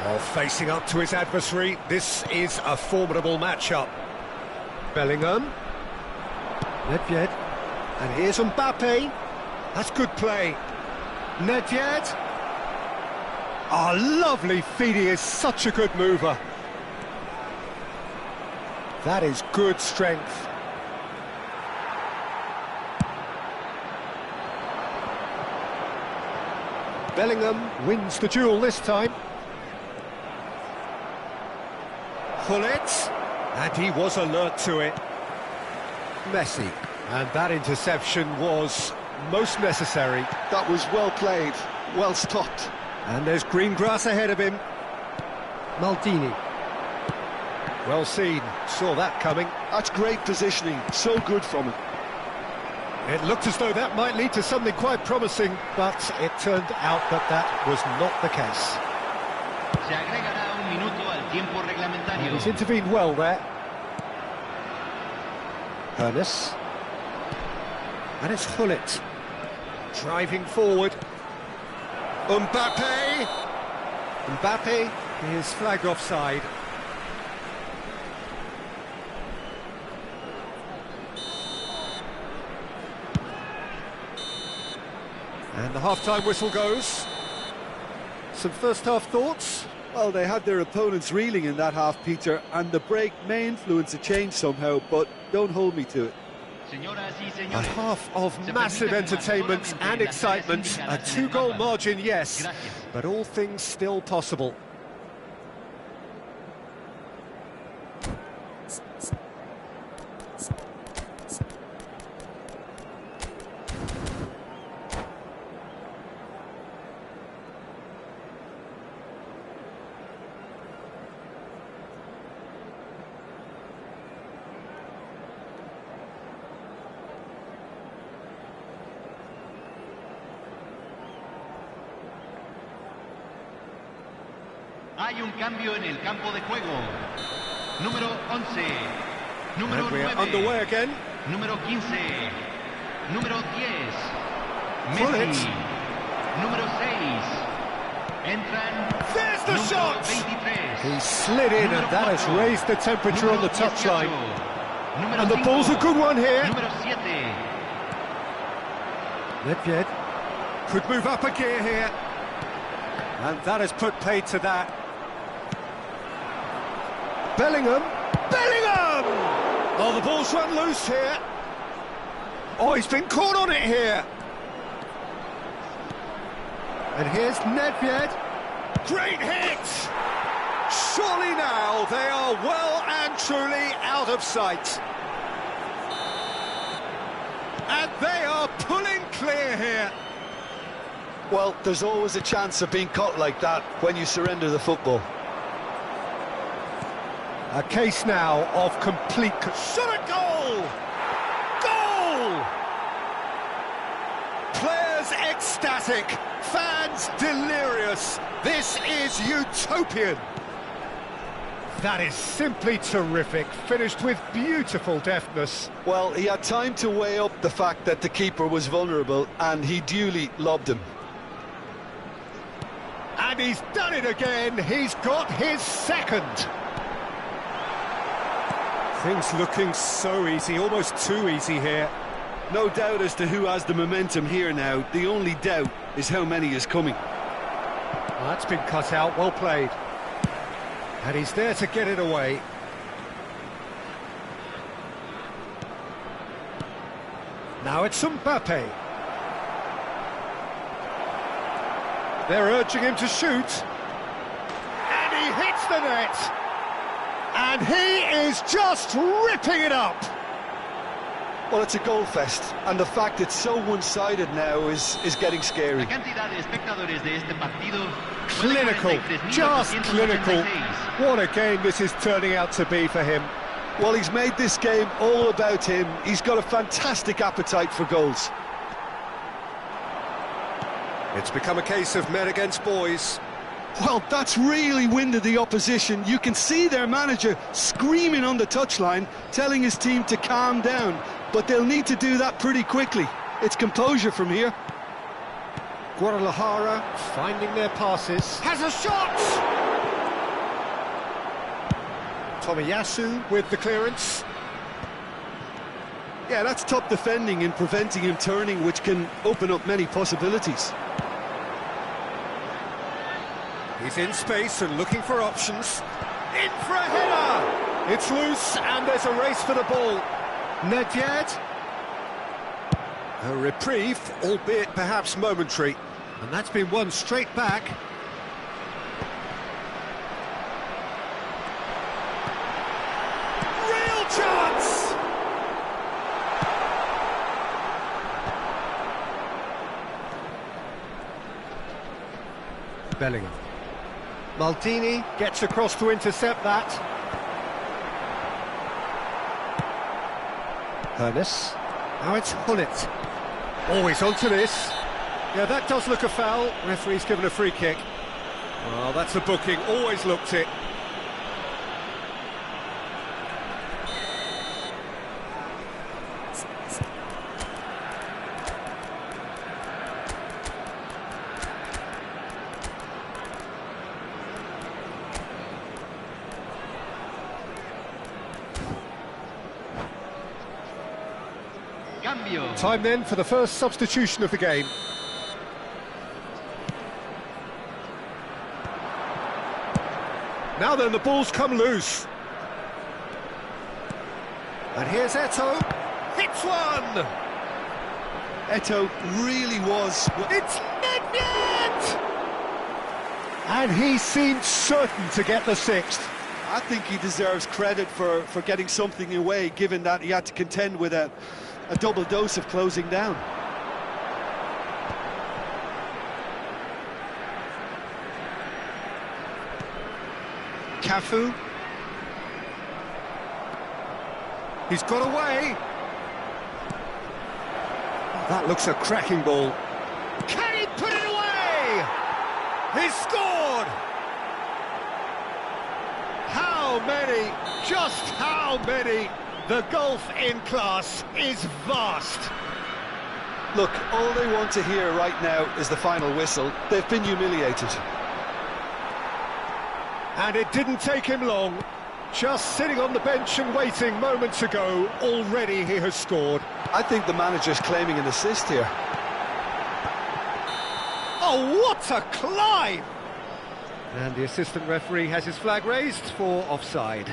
Oh, facing up to his adversary. This is a formidable matchup. Bellingham. Nedved. And here's Mbappe. That's good play. Nedved. Oh, lovely feed. He is such a good mover. That is good strength. Bellingham wins the duel this time. Hullet, and he was alert to it. Messi, and that interception was most necessary. That was well played, well stopped. And there's green grass ahead of him. Maldini. Well seen, saw that coming. That's great positioning, so good from him. It looked as though that might lead to something quite promising, but it turned out that that was not the case. Se agregará un minuto al tiempo reglamentario. He's intervened well there. Pernis. And it's Hullet. Driving forward. Mbappe! Mbappe is flagged offside. And the half-time whistle goes. Some first-half thoughts? Well, they had their opponents reeling in that half, Peter, and the break may influence a change somehow, but don't hold me to it. A half of massive entertainment and excitement, a two-goal margin, yes, but all things still possible. Hay un cambio en el campo de juego. Número 11. Número And we're 9. underway again. Número 15. Número 10. Pull it. Messi. Número 6. Entran. There's the número shot! 23. He slid in and that has raised the temperature on the touchline. Número And the 5. ball's a good one here. Número 7. Nedved could move up a gear here. And that has put paid to that. Bellingham! Bellingham! Oh, the ball's run loose here. Oh, he's been caught on it here. And here's Nedved. Great hit! Surely now they are well and truly out of sight. And they are pulling clear here. Well, there's always a chance of being caught like that when you surrender the football. A case now of complete... Shot at goal! Goal! Players ecstatic, fans delirious. This is utopian. That is simply terrific, finished with beautiful deftness. Well, he had time to weigh up the fact that the keeper was vulnerable, and he duly lobbed him. And he's done it again, he's got his second. Things looking so easy, almost too easy here. No doubt as to who has the momentum here now. The only doubt is how many is coming. Well, that's been cut out, well played. And he's there to get it away. Now it's Mbappe. They're urging him to shoot. And he hits the net. And he is just ripping it up. Well, it's a goal fest, and the fact it's so one-sided now is getting scary. Clinical, just clinical. What a game this is turning out to be for him. Well, he's made this game all about him. He's got a fantastic appetite for goals. It's become a case of men against boys. Well, that's really winded the opposition. You can see their manager screaming on the touchline, telling his team to calm down. But they'll need to do that pretty quickly. It's composure from here. Guadalajara finding their passes. Has a shot! Tomiyasu with the clearance. Yeah, that's top defending and preventing him turning, which can open up many possibilities. He's in space and looking for options. In for a header! It's loose and there's a race for the ball. Nedved. A reprieve, albeit perhaps momentary. And that's been won straight back. Real chance! Bellingham. Maldini gets across to intercept that. Hernes. Now it's Hullet. Always onto this. Yeah, that does look a foul. Referee's given a free kick. Well, that's a booking. Always looked it. Time then for the first substitution of the game. Now then, the ball's come loose. And here's Eto'o. hits one! Eto'o really was... It's Nedved! And he seemed certain to get the sixth. I think he deserves credit for getting something away, given that he had to contend with a double dose of closing down. Cafu. He's got away. That looks a cracking ball. Can he put it away? He's scored! How many? Just how many? The gulf in class is vast. Look, all they want to hear right now is the final whistle. They've been humiliated. And it didn't take him long. Just sitting on the bench and waiting moments ago, already he has scored. I think the manager's claiming an assist here. Oh, what a climb! And the assistant referee has his flag raised for offside.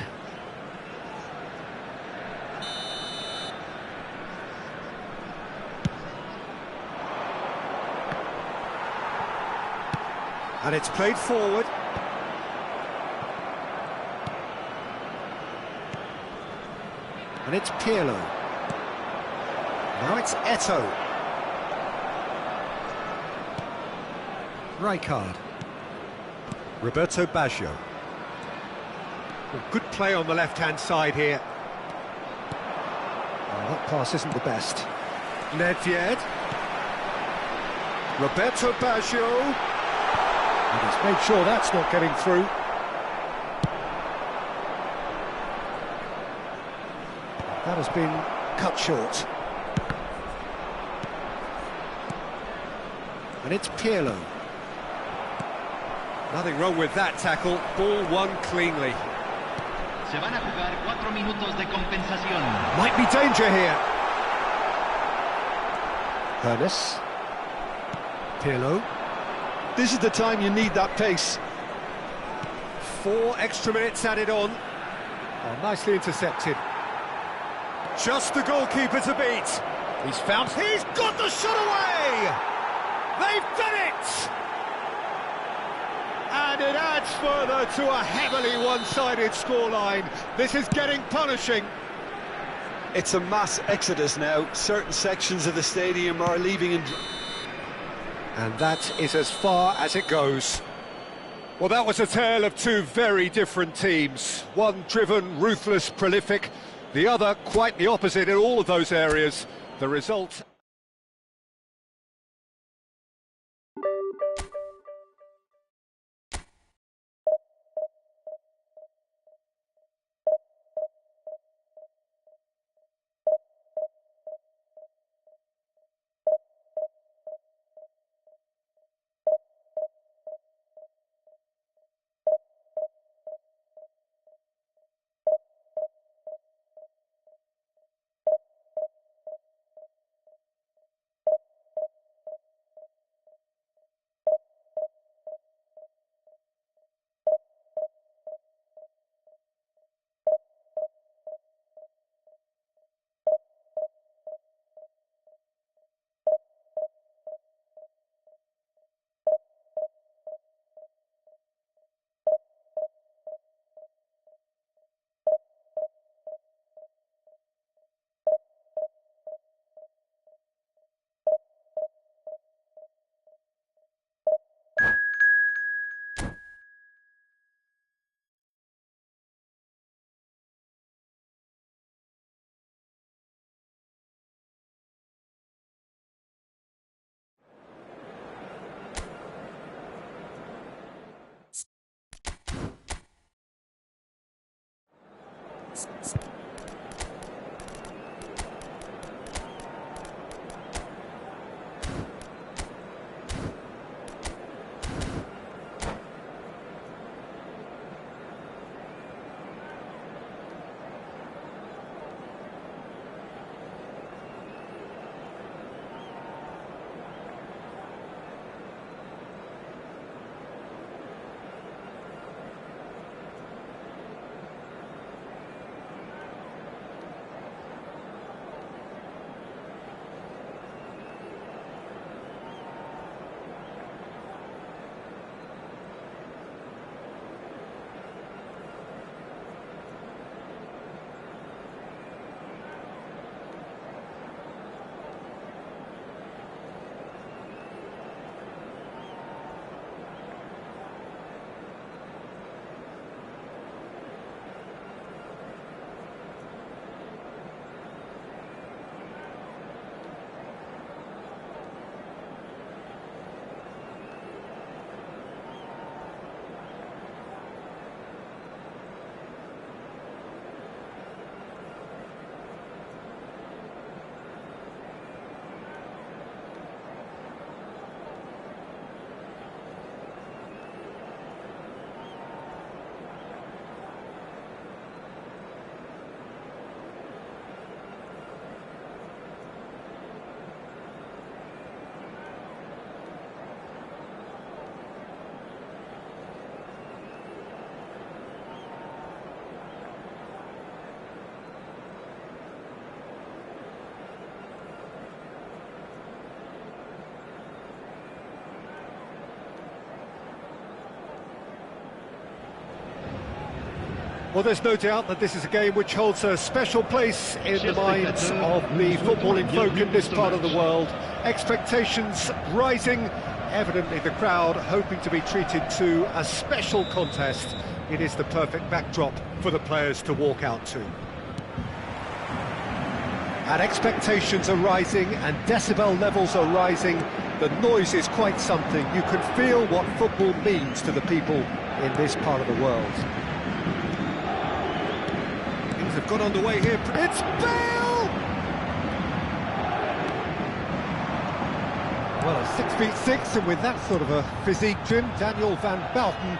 And it's played forward. And it's Pirlo. Now it's Eto'o. Rijkaard. Roberto Baggio. Well, good play on the left-hand side here. Oh, that pass isn't the best. Nedved. Roberto Baggio. And he's made sure that's not getting through. That has been cut short. And it's Pirlo. Nothing wrong with that tackle. Ball won cleanly. Se van a jugar 4 minutos de compensación. Might be danger here. Hernes. Pirlo. This is the time you need that pace. 4 extra minutes added on. Oh, nicely intercepted. Just the goalkeeper to beat. He's got the shot away! They've done it! And it adds further to a heavily one-sided scoreline. This is getting punishing. It's a mass exodus now. Certain sections of the stadium are leaving in... And that is as far as it goes. Well, that was a tale of two very different teams. One driven, ruthless, prolific. The other quite the opposite in all of those areas. The result... Well, there's no doubt that this is a game which holds a special place in the minds of the footballing folk in this part of the world. Expectations rising, evidently the crowd hoping to be treated to a special contest. It is the perfect backdrop for the players to walk out to. And expectations are rising and decibel levels are rising. The noise is quite something. You can feel what football means to the people in this part of the world. Things have got underway here. It's Bale! Well, at 6'6", and with that sort of a physique, Jim, Daniel van Bouten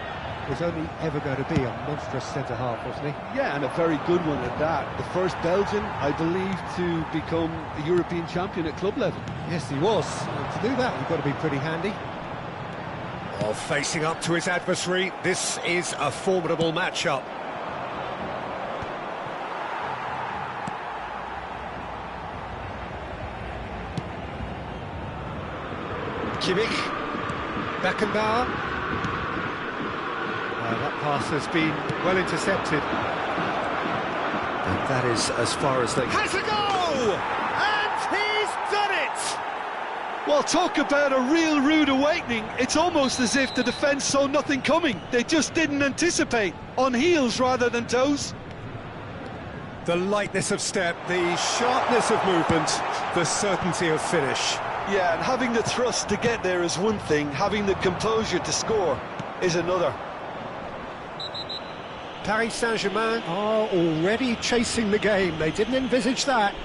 was only ever going to be a monstrous centre-half, wasn't he? Yeah, and a very good one at that. The first Belgian, I believe, to become a European champion at club level. Yes, he was. And to do that, you've got to be pretty handy. Oh, facing up to his adversary, this is a formidable matchup. Kimmich, Beckenbauer. That pass has been well intercepted. And that is as far as they... Has a goal! And he's done it! Well, talk about a real rude awakening. It's almost as if the defence saw nothing coming. They just didn't anticipate. On heels rather than toes. The lightness of step, the sharpness of movement, the certainty of finish. Yeah, and having the thrust to get there is one thing. Having the composure to score is another. Paris Saint-Germain are already chasing the game. They didn't envisage that.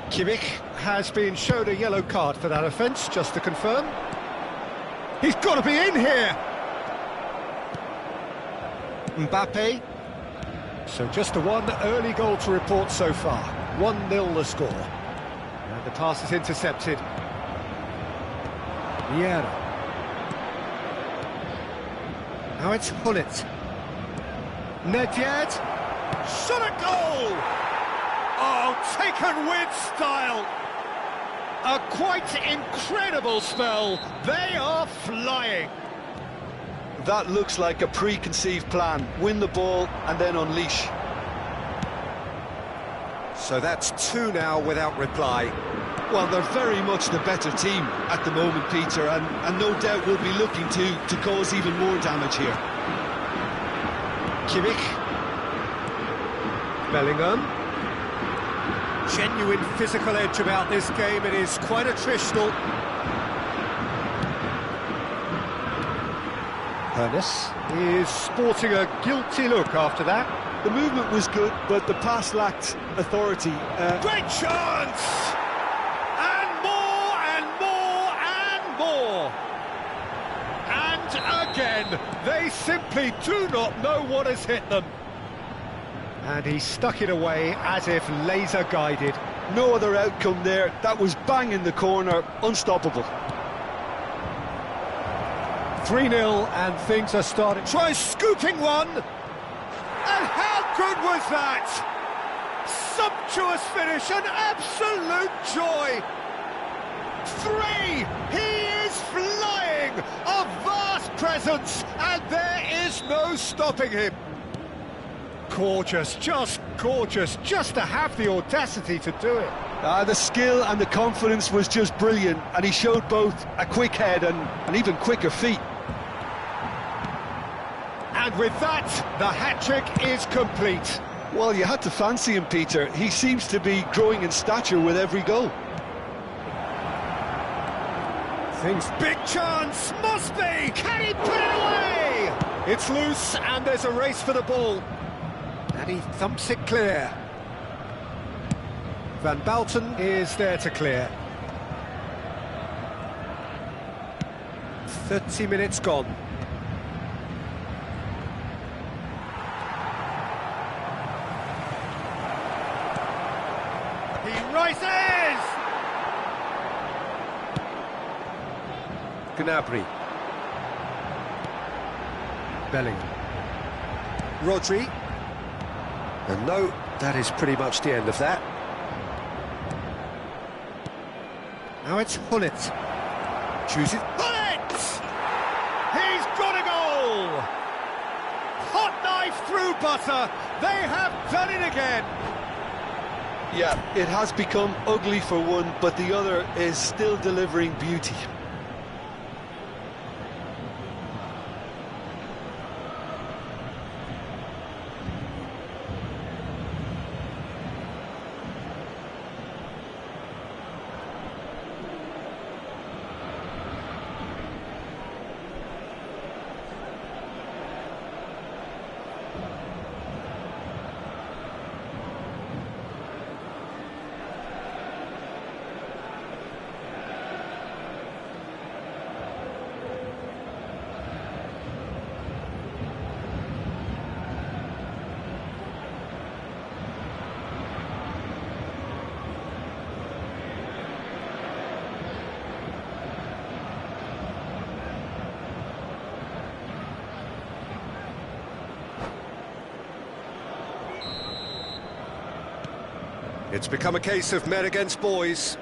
Kimmich has been shown a yellow card for that offence, just to confirm. He's got to be in here! Mbappe. So just the one early goal to report so far. 1-0 the score. And the pass is intercepted. Vieira. Now it's Hullet. Nedved. Shot a goal! Oh, taken with style! A quite incredible spell. They are flying. That looks like a preconceived plan. Win the ball and then unleash. So that's 2 now without reply. Well, they're very much the better team at the moment, Peter, and no doubt will be looking to cause even more damage here. Kimmich. Bellingham. Genuine physical edge about this game. It is quite attritional. Ernest is sporting a guilty look after that. The movement was good, but the pass lacked authority. Great chance! And more, and more, and more! And again, they simply do not know what has hit them. And he stuck it away as if laser-guided. No other outcome there. That was bang in the corner, unstoppable. 3-0 and things are starting. Try scooping one! And how good was that? Sumptuous finish, an absolute joy! 3! He is flying! A vast presence, and there is no stopping him. Gorgeous, just to have the audacity to do it. The skill and the confidence was just brilliant, and he showed both a quick head and even quicker feet. And with that, the hat-trick is complete. Well, you had to fancy him, Peter. He seems to be growing in stature with every goal. Things, big chance, must be! Can he put it away? It's loose, and there's a race for the ball. And he thumps it clear. Van Bouten is there to clear. 30 minutes gone. He rises! Gnabry. Bellingham. Rodri. And no, that is pretty much the end of that. Now it's Hullet. Chooses Hullet! He's knife through butter. They have done it again. Yeah, it has become ugly for one, but the other is still delivering beauty. It's become a case of men against boys.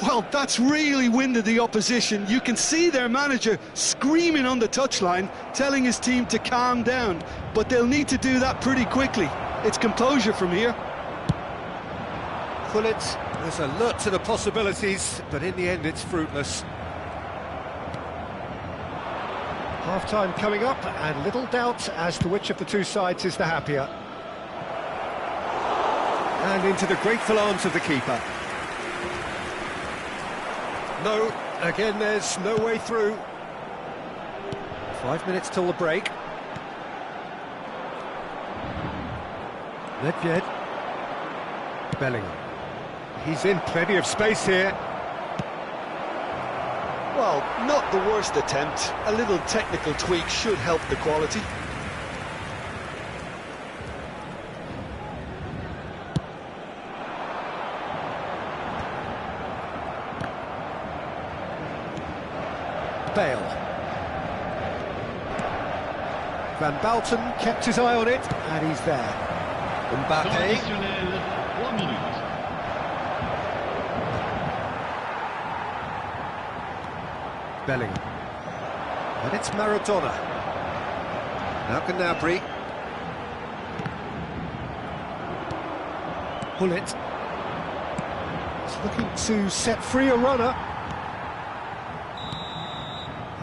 Well, that's really winded the opposition. You can see their manager screaming on the touchline, telling his team to calm down, but they'll need to do that pretty quickly. It's composure from here. Gullit is alert to the possibilities, but in the end it's fruitless. Half-time coming up, and little doubt as to which of the two sides is the happier. And into the grateful arms of the keeper. No, again there's no way through. 5 minutes till the break. Nedved. Bellingham. He's in plenty of space here. Well, not the worst attempt. A little technical tweak should help the quality. Bale. Van Bouten kept his eye on it, and he's there. Mbappe. Bellingham. And it's Maradona. Now Gnabry. Gullit. He's looking to set free a runner.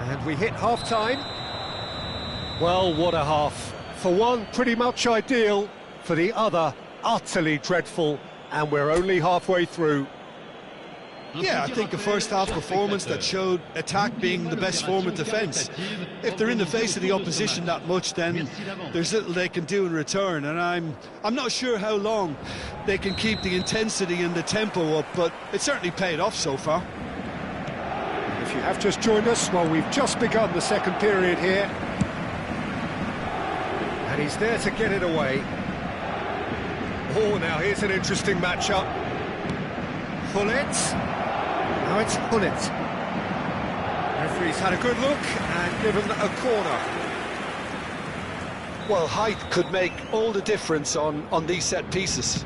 And we hit half-time. Well, what a half. For one, pretty much ideal. For the other, utterly dreadful. And we're only halfway through. Yeah, I think a first-half performance that showed attack being the best form of defence. If they're in the face of the opposition that much, then there's little they can do in return, and I'm not sure how long they can keep the intensity and the tempo up, but it certainly paid off so far. If you have just joined us, well, we've just begun the second period here. And he's there to get it away. Oh, now here's an interesting matchup. Gullit. Now it's Gullit. Referee's had a good look and given a corner. Well, height could make all the difference on these set pieces.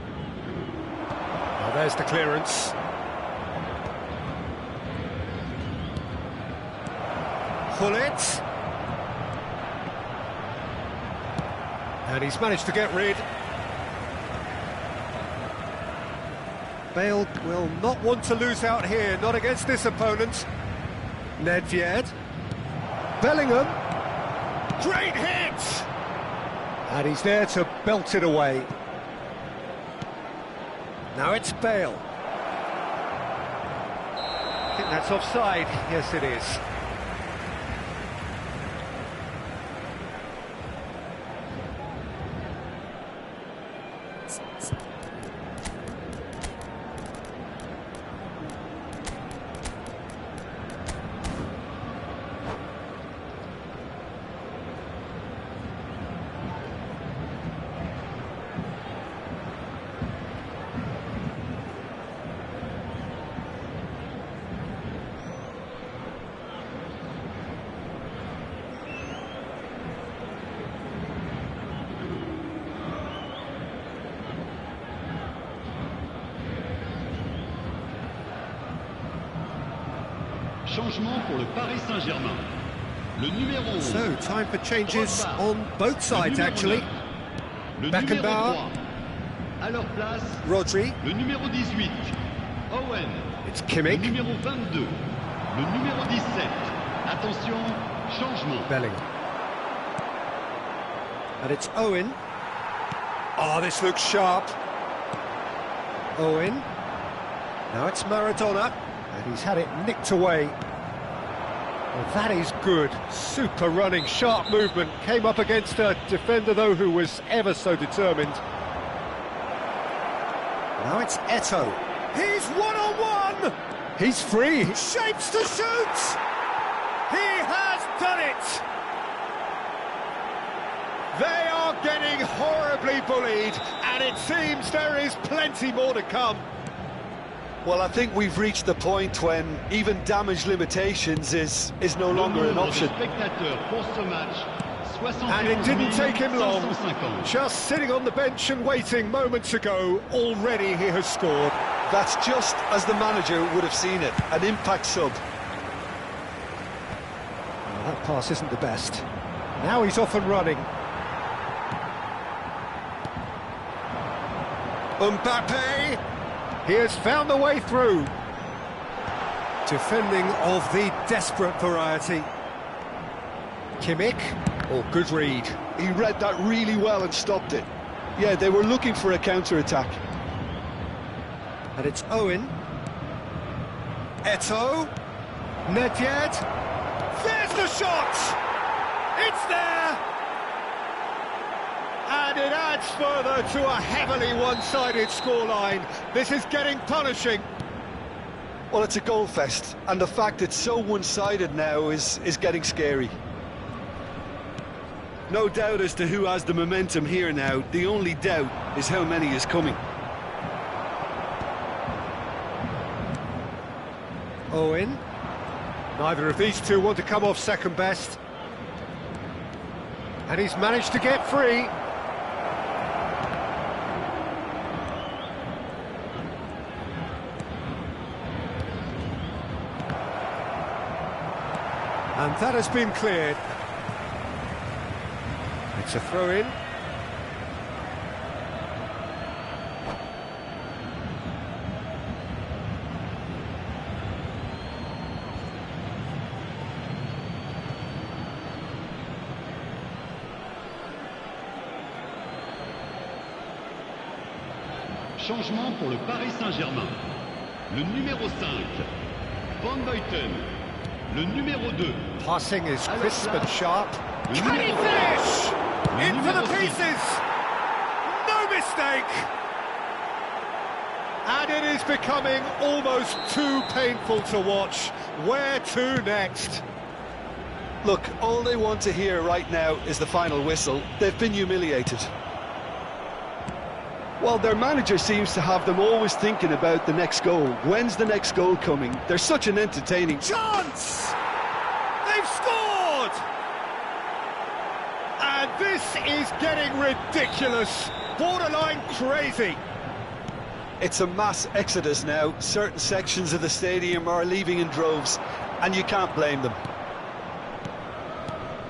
Now there's the clearance. Gullit. And he's managed to get rid. Bale will not want to lose out here, not against this opponent. Nedved. Bellingham. Great hit! And he's there to belt it away. Now it's Bale. I think that's offside. Yes, it is. Changement pour le Paris Saint-Germain. Le numéro 11. So, time for changes on both sides, actually. Le Beckenbauer. numéro 3. À leur place, Rodri. le numéro 18. Owen. It's Le Kimmich. numéro 22. Le numéro 17. Attention, changement. Bellingham. And it's Owen. Oh, this looks sharp. Owen. Now it's Maradona. And he's had it nicked away. Well, that is good. Super running, sharp movement. Came up against a defender, though, who was ever so determined. Now it's Eto'o. He's one-on-one! He's free. Shapes to shoot! He has done it! They are getting horribly bullied, and it seems there is plenty more to come. Well, I think we've reached the point when even damage limitations is no longer an option. And it didn't take him long. Just sitting on the bench and waiting moments ago, already he has scored. That's just as the manager would have seen it, an impact sub. Well, that pass isn't the best. Now he's off and running. Mbappe! He has found the way through. Defending of the desperate variety. Kimmich. Oh, good read. He read that really well and stopped it. Yeah, they were looking for a counter-attack. And it's Owen. Eto'o. Nedved. There's the shot! It's there! And it adds further to a heavily one-sided scoreline. This is getting punishing. Well, it's a goal fest, and the fact it's so one-sided now is getting scary. No doubt as to who has the momentum here now. The only doubt is how many is coming. Owen. Neither of these two want to come off second best. And he's managed to get free. And that has been cleared. It's a throw-in. Changement pour le Paris Saint-Germain. Le numéro 5, Van Buiten. Le numéro 2. Passing is crisp and sharp. Le Can he numéro finish? 4. In for the numéro 6. pieces! No mistake! And it is becoming almost too painful to watch. Where to next? Look, all they want to hear right now is the final whistle. They've been humiliated. Well, their manager seems to have them always thinking about the next goal. When's the next goal coming? They're such an entertaining... Chance! They've scored! And this is getting ridiculous. Borderline crazy. It's a mass exodus now. Certain sections of the stadium are leaving in droves, and you can't blame them.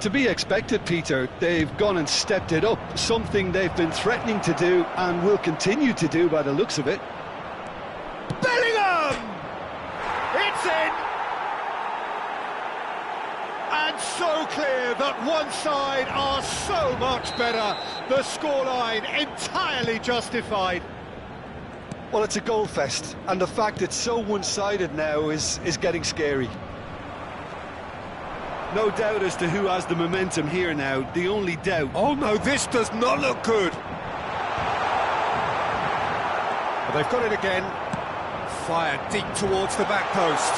To be expected, Peter. They've gone and stepped it up, something they've been threatening to do and will continue to do by the looks of it. Bellingham! It's in! And so clear that one side are so much better. The scoreline entirely justified. Well, it's a goal fest, and the fact it's so one-sided now is getting scary. No doubt as to who has the momentum here now. The only doubt... Oh no, this does not look good. But they've got it again. Fired deep towards the back post.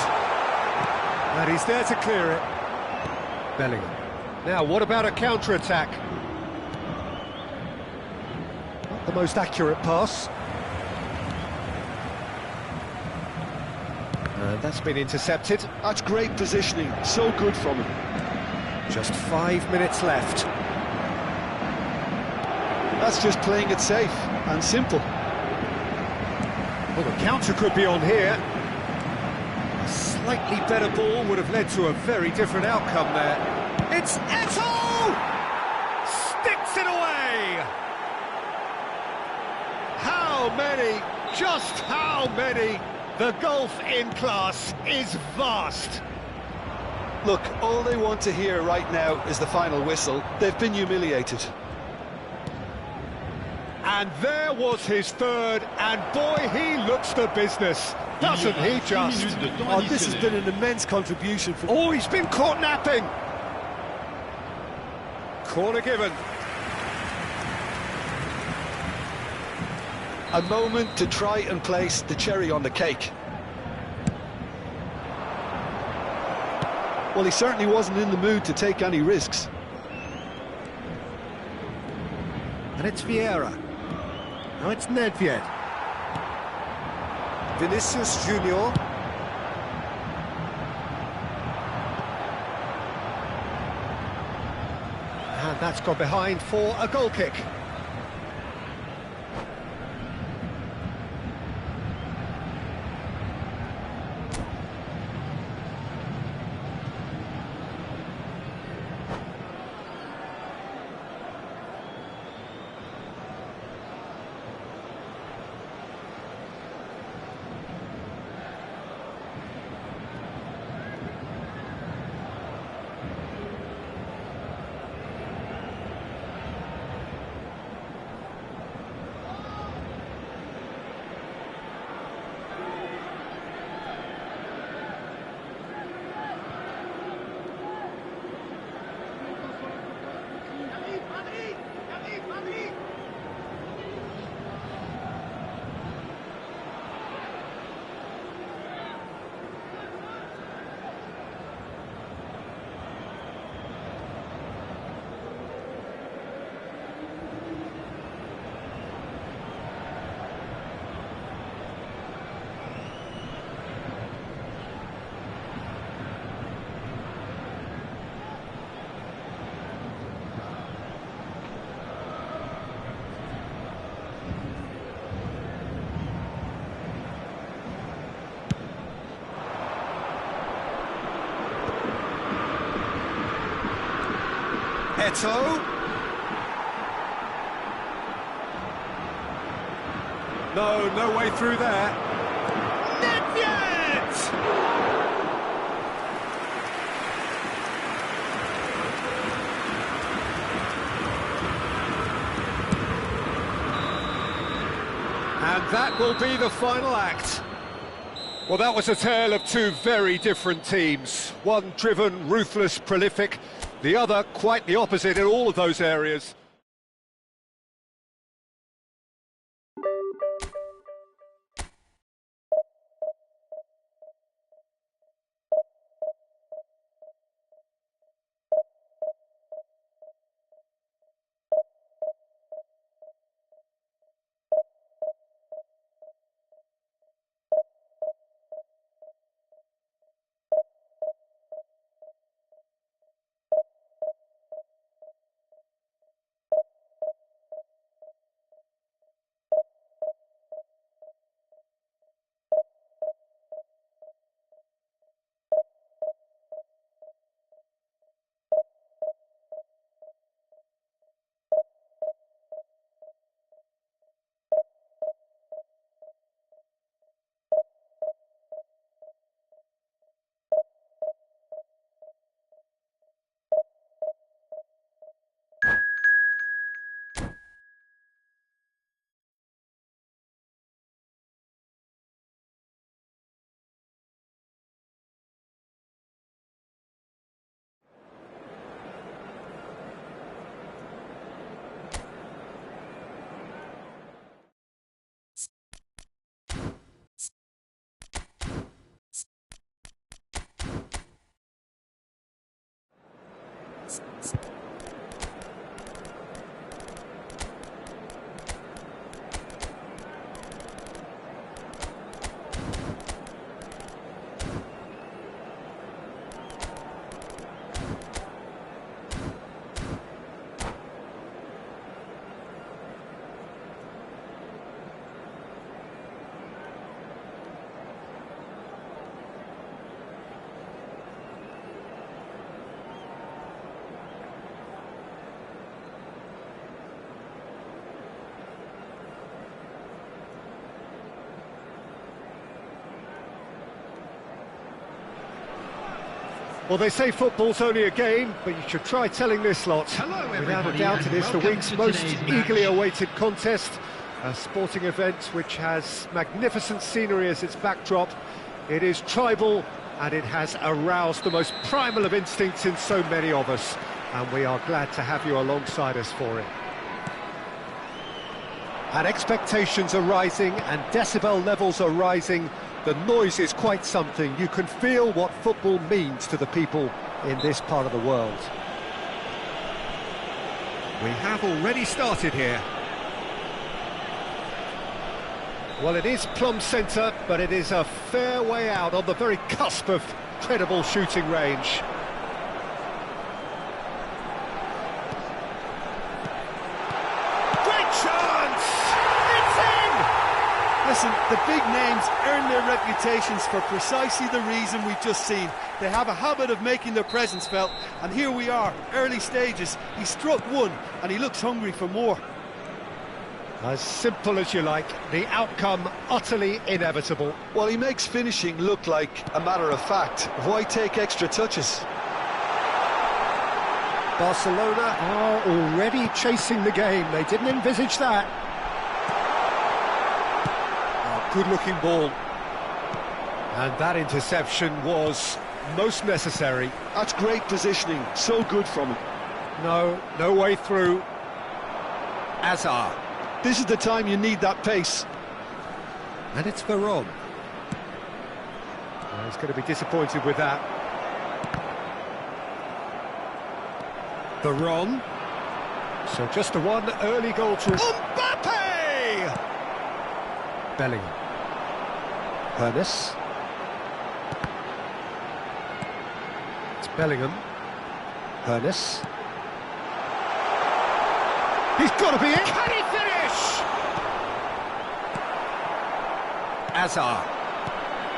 And he's there to clear it. Bellingham. Now, what about a counter-attack? Not the most accurate pass. And that's been intercepted. That's great positioning. So good from him. Just 5 minutes left. That's just playing it safe and simple. Well, the counter could be on here. A slightly better ball would have led to a very different outcome there. It's Eto'o! Sticks it away! How many? Just how many? The gulf in class is vast. Look, all they want to hear right now is the final whistle. They've been humiliated. And there was his third, and boy, he looks the business, doesn't he just? Oh, this has been an immense contribution for... Oh, he's been caught napping. Corner given. A moment to try and place the cherry on the cake. Well, he certainly wasn't in the mood to take any risks. And it's Vieira. Now it's Nedved. Vinicius Junior. And that's gone behind for a goal kick. Eto'o. No way through there. Nedved! And that will be the final act. Well, that was a tale of two very different teams. One driven, ruthless, prolific. The other, quite the opposite in all of those areas. Well, they say football's only a game, but you should try telling this lot. Hello, Without a everybody, doubt, it and is the welcome week's to most today's eagerly match. awaited contest. A sporting event which has magnificent scenery as its backdrop. It is tribal, and it has aroused the most primal of instincts in so many of us. And we are glad to have you alongside us for it. And expectations are rising, and decibel levels are rising. The noise is quite something. You can feel what football means to the people in this part of the world. We have already started here. Well, it is plumb centre, but it is a fair way out on the very cusp of credible shooting range. Great chance! It's in! Listen, the big names earn their reputations for precisely the reason we've just seen. They have a habit of making their presence felt, and here we are, early stages. He struck one, and he looks hungry for more. As simple as you like, the outcome utterly inevitable. Well, he makes finishing look like a matter of fact. Why take extra touches? Barcelona are already chasing the game. They didn't envisage that. Oh, good-looking ball. And that interception was most necessary. That's great positioning, so good from him. No way through. Hazard. This is the time you need that pace. And it's Veron. Well, he's going to be disappointed with that. Veron. So just the one early goal to... Mbappe! Bellingham. Ernest. It's Bellingham. Ernest. He's got to be in. Can he finish? Hazard.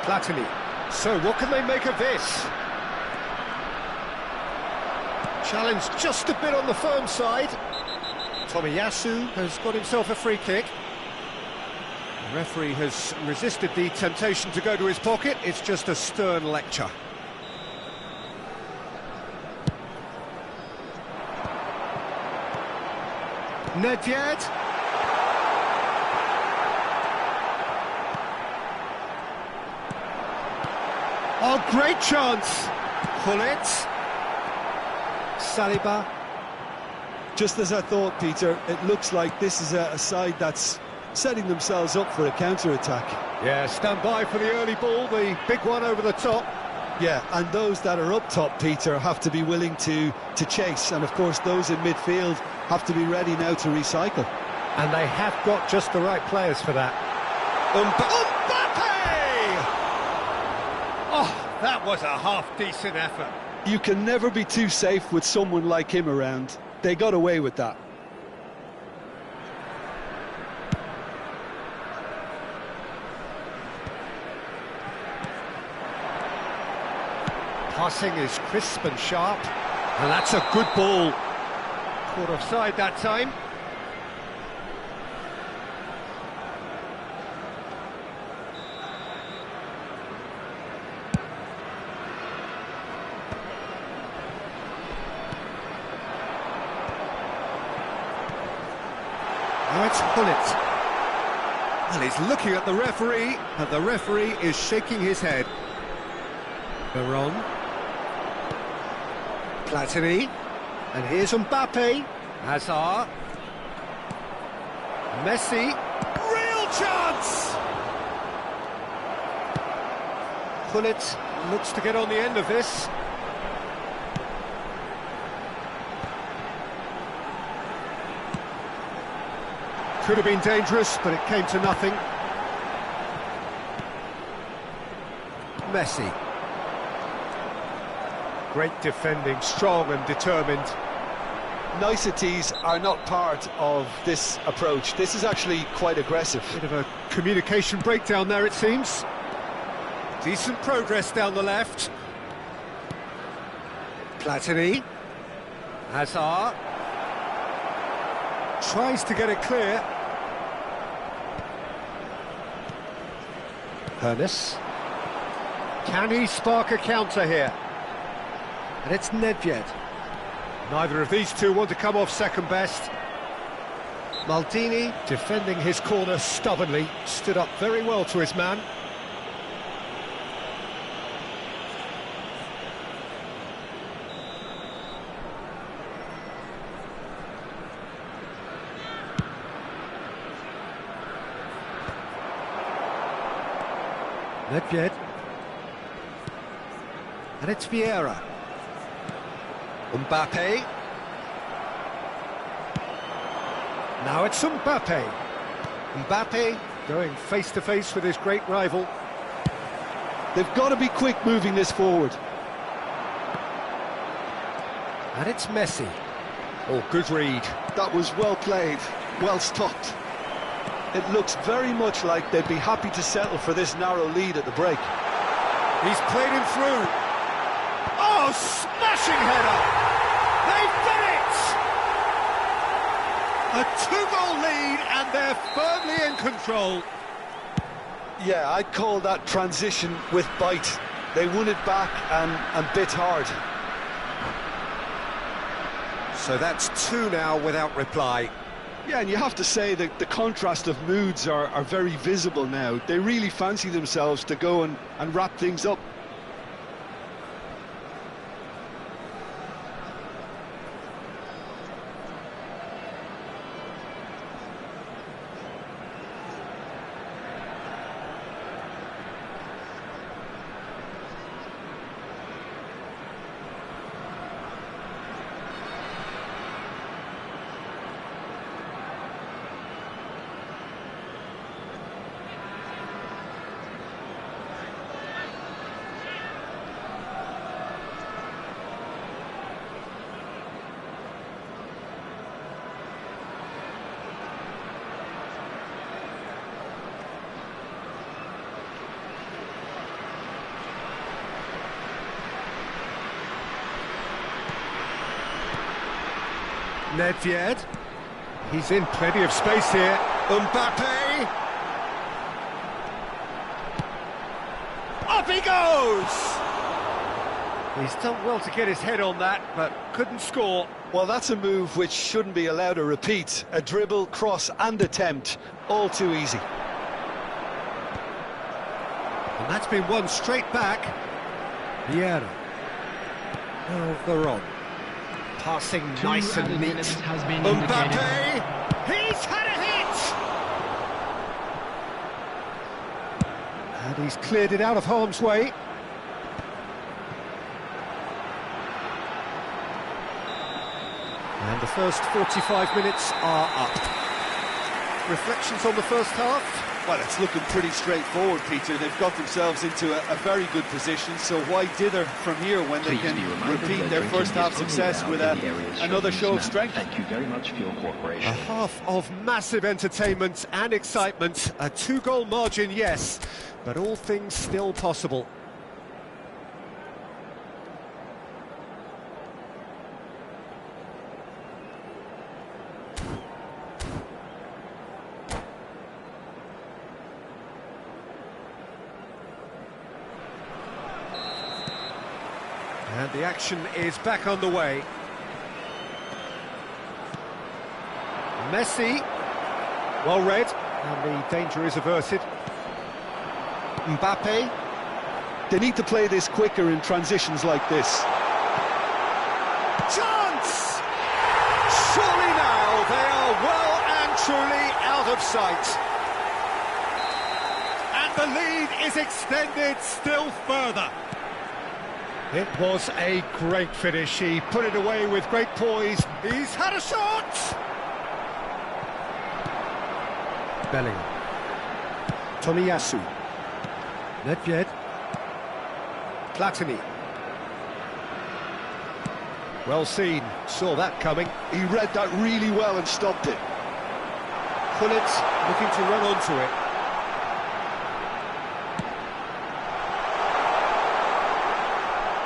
Platini. So what can they make of this? Challenge just a bit on the firm side. Tomiyasu has got himself a free kick. The referee has resisted the temptation to go to his pocket. It's just a stern lecture. Nedved. Oh, great chance. Gullit. Saliba. Just as I thought, Peter, it looks like this is a side that's setting themselves up for a counter-attack. Yeah, stand by for the early ball, the big one over the top. Yeah, and those that are up top, Peter, have to be willing to chase. And, of course, those in midfield have to be ready now to recycle. And they have got just the right players for that. Mbappe! Oh, that was a half-decent effort. You can never be too safe with someone like him around. They got away with that. Passing is crisp and sharp. And that's a good ball. Caught offside that time. Now it's Gullit. Well, he's looking at the referee, and the referee is shaking his head. Veron. Platini. And here's Mbappe. Hazard. Messi. Real chance! Gullit looks to get on the end of this. Could have been dangerous, but it came to nothing. Messi. Great defending, strong and determined. Niceties are not part of this approach. This is actually quite aggressive. Bit of a communication breakdown there, it seems. Decent progress down the left. Platini. Hazard. Tries to get it clear. Ernest. Can he spark a counter here? And it's Nedved. Neither of these two want to come off second best. Maldini, defending his corner stubbornly, stood up very well to his man. Nedved. And it's Vieira. Mbappe. Now it's Mbappe. Mbappe going face-to-face with his great rival. They've got to be quick moving this forward. And it's Messi. Oh, good read. That was well played, well stopped. It looks very much like they'd be happy to settle for this narrow lead at the break. He's played him through. Oh, smashing header! They've done it! A two-goal lead and they're firmly in control. Yeah, I'd call that transition with bite. They won it back and bit hard. So that's two now without reply. Yeah, and you have to say that the contrast of moods are very visible now. They really fancy themselves to go and wrap things up. Nedved. He's in plenty of space here. Mbappe. Up he goes! He's done well to get his head on that, but couldn't score. Well, that's a move which shouldn't be allowed to repeat. A dribble, cross and attempt, all too easy. And that's been won straight back. Vieira. Oh, Veron. Passing nice and neat. Mbappe! He's had a hit! And he's cleared it out of harm's way. And the first 45 minutes are up. Reflections on the first half? Well, it's looking pretty straightforward, Peter. They've got themselves into a very good position, so why dither from here when they can repeat their first half success with another show of strength? Thank you very much for your cooperation. A half of massive entertainment and excitement. A two-goal margin, yes, but all things still possible. And the action is back on the way. Messi, well read, and the danger is averted. Mbappe. They need to play this quicker in transitions like this. Chance! Surely now they are well and truly out of sight. And the lead is extended still further. It was a great finish. He put it away with great poise. He's had a shot! Bellingham. Tomiyasu. Nedved. Platini. Well seen. Saw that coming. He read that really well and stopped it. Gullit looking to run onto it.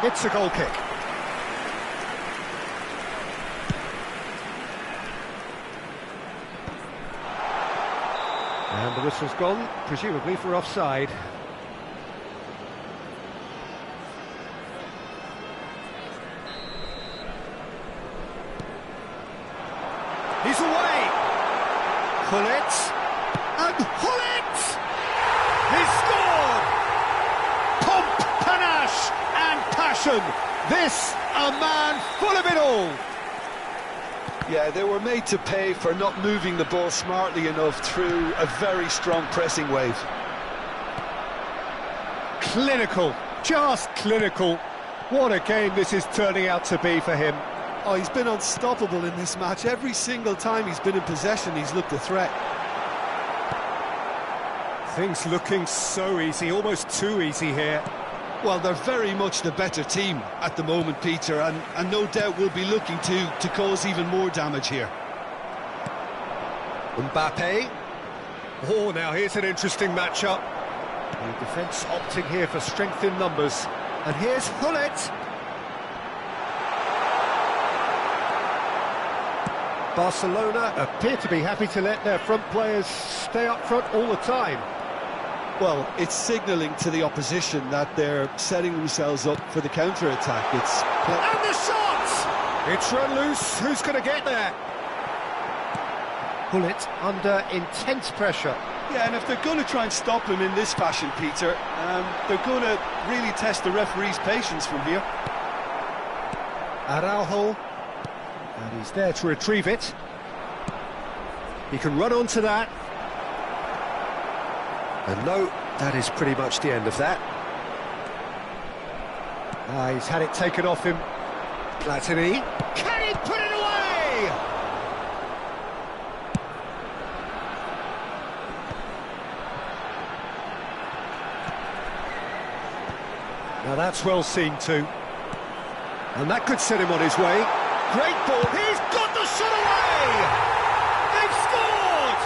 It's a goal kick. And the whistle's gone, presumably for offside. Gullit, and Gullit! He's scored! Pomp, panache, and passion. This, a man full of it all. Yeah, they were made to pay for not moving the ball smartly enough through a very strong pressing wave. Clinical, just clinical. What a game this is turning out to be for him. Oh, he's been unstoppable in this match. Every single time he's been in possession, he's looked a threat. Things looking so easy, almost too easy here. Well, they're very much the better team at the moment, Peter, and no doubt will be looking to cause even more damage here. Mbappe. Oh, now here's an interesting matchup. The defence opting here for strength in numbers. And here's Gullit. Barcelona appear to be happy to let their front players stay up front all the time. Well, it's signalling to the opposition that they're setting themselves up for the counter-attack. And the shot! It's run loose. Who's going to get there? Gullit under intense pressure. Yeah, and if they're going to try and stop him in this fashion, Peter, they're going to really test the referee's patience from here. Araujo. And he's there to retrieve it. He can run onto that. And no, that is pretty much the end of that. He's had it taken off him. Platini. Can he put it away? Now that's well seen too. And that could set him on his way. Great ball, he's got the shot away! They've scored!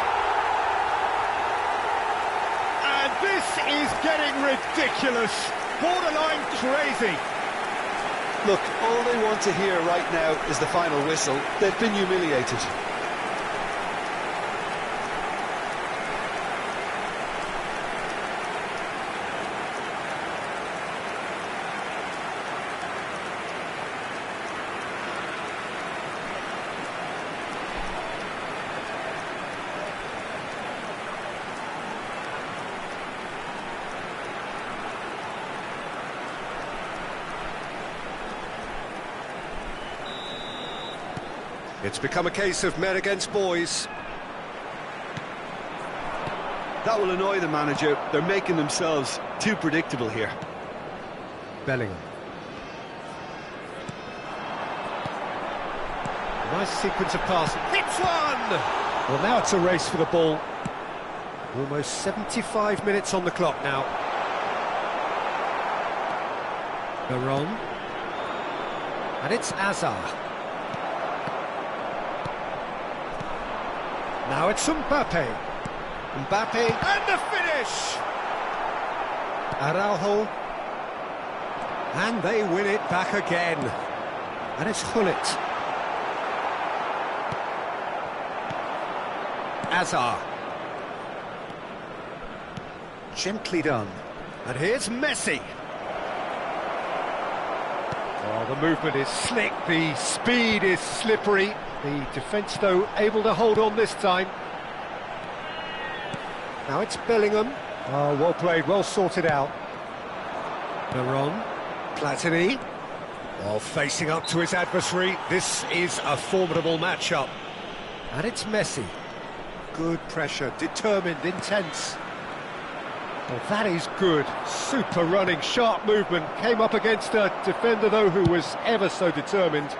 And this is getting ridiculous, borderline crazy. Look, all they want to hear right now is the final whistle. They've been humiliated. It's become a case of men against boys. That will annoy the manager. They're making themselves too predictable here. Bellingham. Nice sequence of passes. Hits one! Well, now it's a race for the ball. Almost 75 minutes on the clock now. Veron. And it's Hazard. Now it's Mbappe. Mbappe, and the finish! Araujo. And they win it back again. And it's Gullit. Hazard. Gently done. And here's Messi. Oh, the movement is slick, the speed is slippery. The defence, though, able to hold on this time. Now it's Bellingham. Oh, well played, well sorted out. Veron. Platini. While facing up to his adversary, this is a formidable matchup. And it's Messi. Good pressure, determined, intense. Well, that is good. Super running, sharp movement. Came up against a defender, though, who was ever so determined.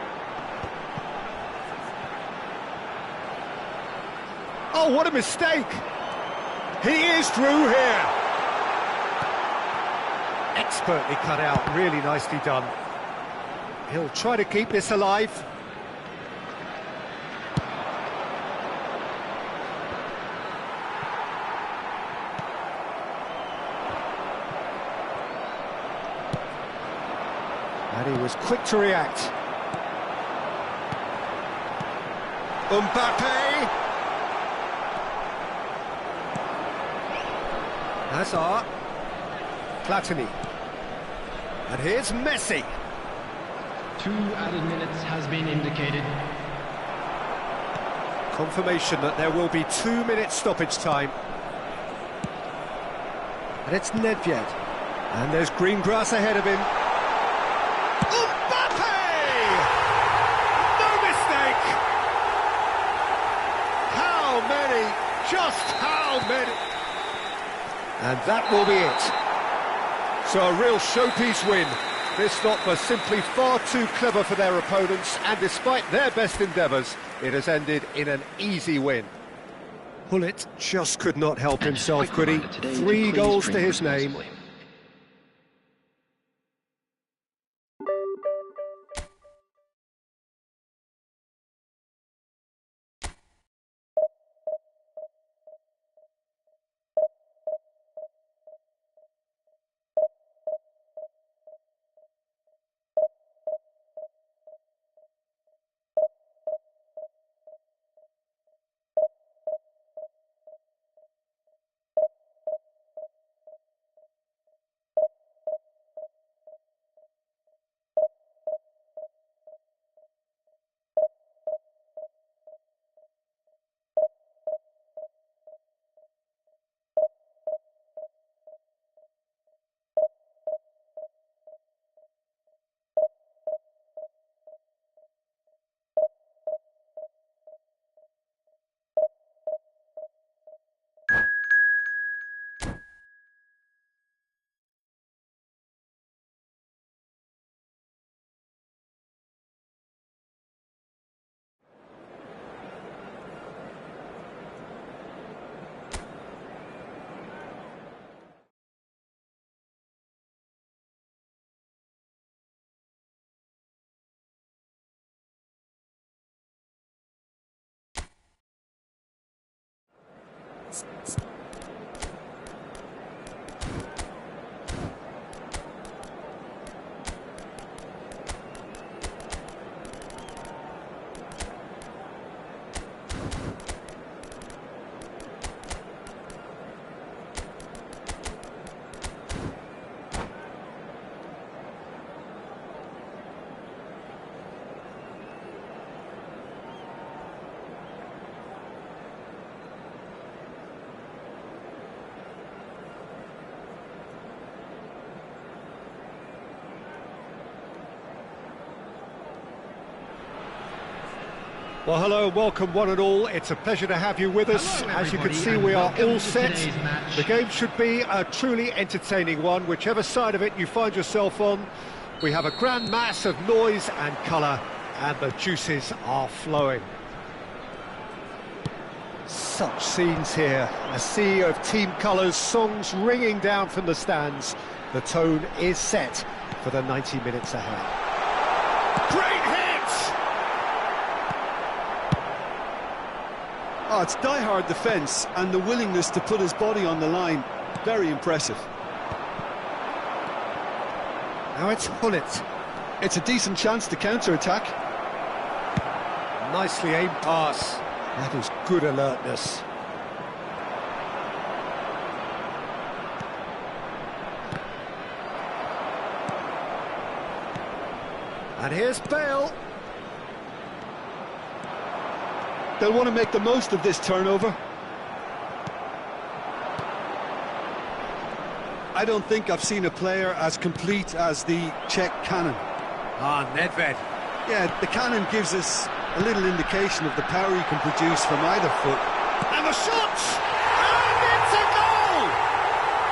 Oh, what a mistake! He is through here! Expertly cut out, really nicely done. He'll try to keep this alive. And he was quick to react. Mbappe! Hazard. Platini. And here's Messi. 2 added minutes has been indicated. Confirmation that there will be 2 minutes stoppage time. And it's Nedved. And there's green grass ahead of him. Mbappe! No mistake! How many? Just how many? And that will be it. So a real showpiece win. This lot was simply far too clever for their opponents, and despite their best endeavours, it has ended in an easy win. Gullit just could not help himself, could he? 3 goals to his name. Well, hello, welcome one and all. It's a pleasure to have you with us. As you can see, we are all set. The game should be a truly entertaining one, whichever side of it you find yourself on. We have a grand mass of noise and colour, and the juices are flowing. Such scenes here, a sea of team colours, songs ringing down from the stands. The tone is set for the 90 minutes ahead. Great hit! Oh, it's die-hard defence and the willingness to put his body on the line. Very impressive. Now it's Gullit. It's a decent chance to counter-attack. Nicely aimed pass. That is good alertness. And here's Bale. They'll want to make the most of this turnover. I don't think I've seen a player as complete as the Czech cannon. Ah, Nedved. Yeah, the cannon gives us a little indication of the power he can produce from either foot. And the shot! And it's a goal!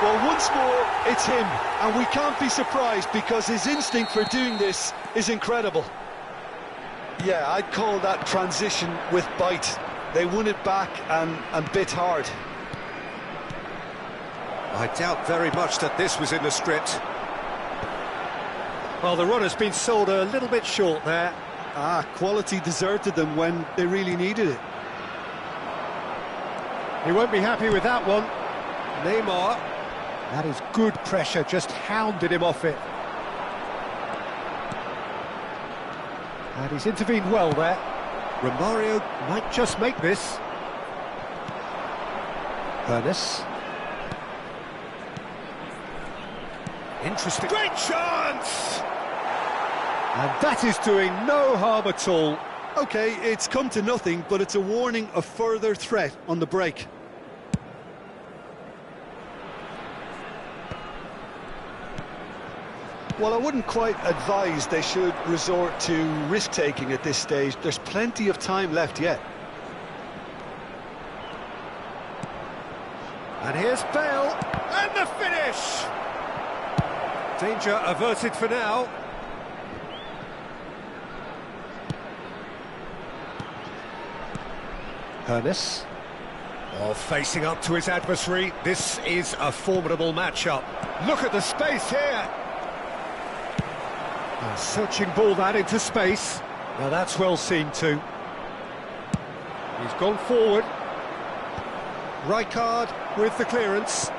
Well, once more, it's him. And we can't be surprised because his instinct for doing this is incredible. Yeah, I'd call that transition with bite. They won it back and bit hard. I doubt very much that this was in the script. Well, the run has been sold a little bit short there. Ah, quality deserted them when they really needed it. He won't be happy with that one. Neymar. That is good pressure, just hounded him off it. And he's intervened well there. Romario might just make this. Ernest. Interesting. Great chance! And that is doing no harm at all. OK, it's come to nothing, but it's a warning of further threat on the break. Well, I wouldn't quite advise they should resort to risk-taking at this stage. There's plenty of time left yet. And here's Bale, and the finish! Danger averted for now. Hernes. Oh, facing up to his adversary. This is a formidable matchup. Look at the space here. A searching ball that into space. Now that's well seen too. He's gone forward. Rijkaard with the clearance.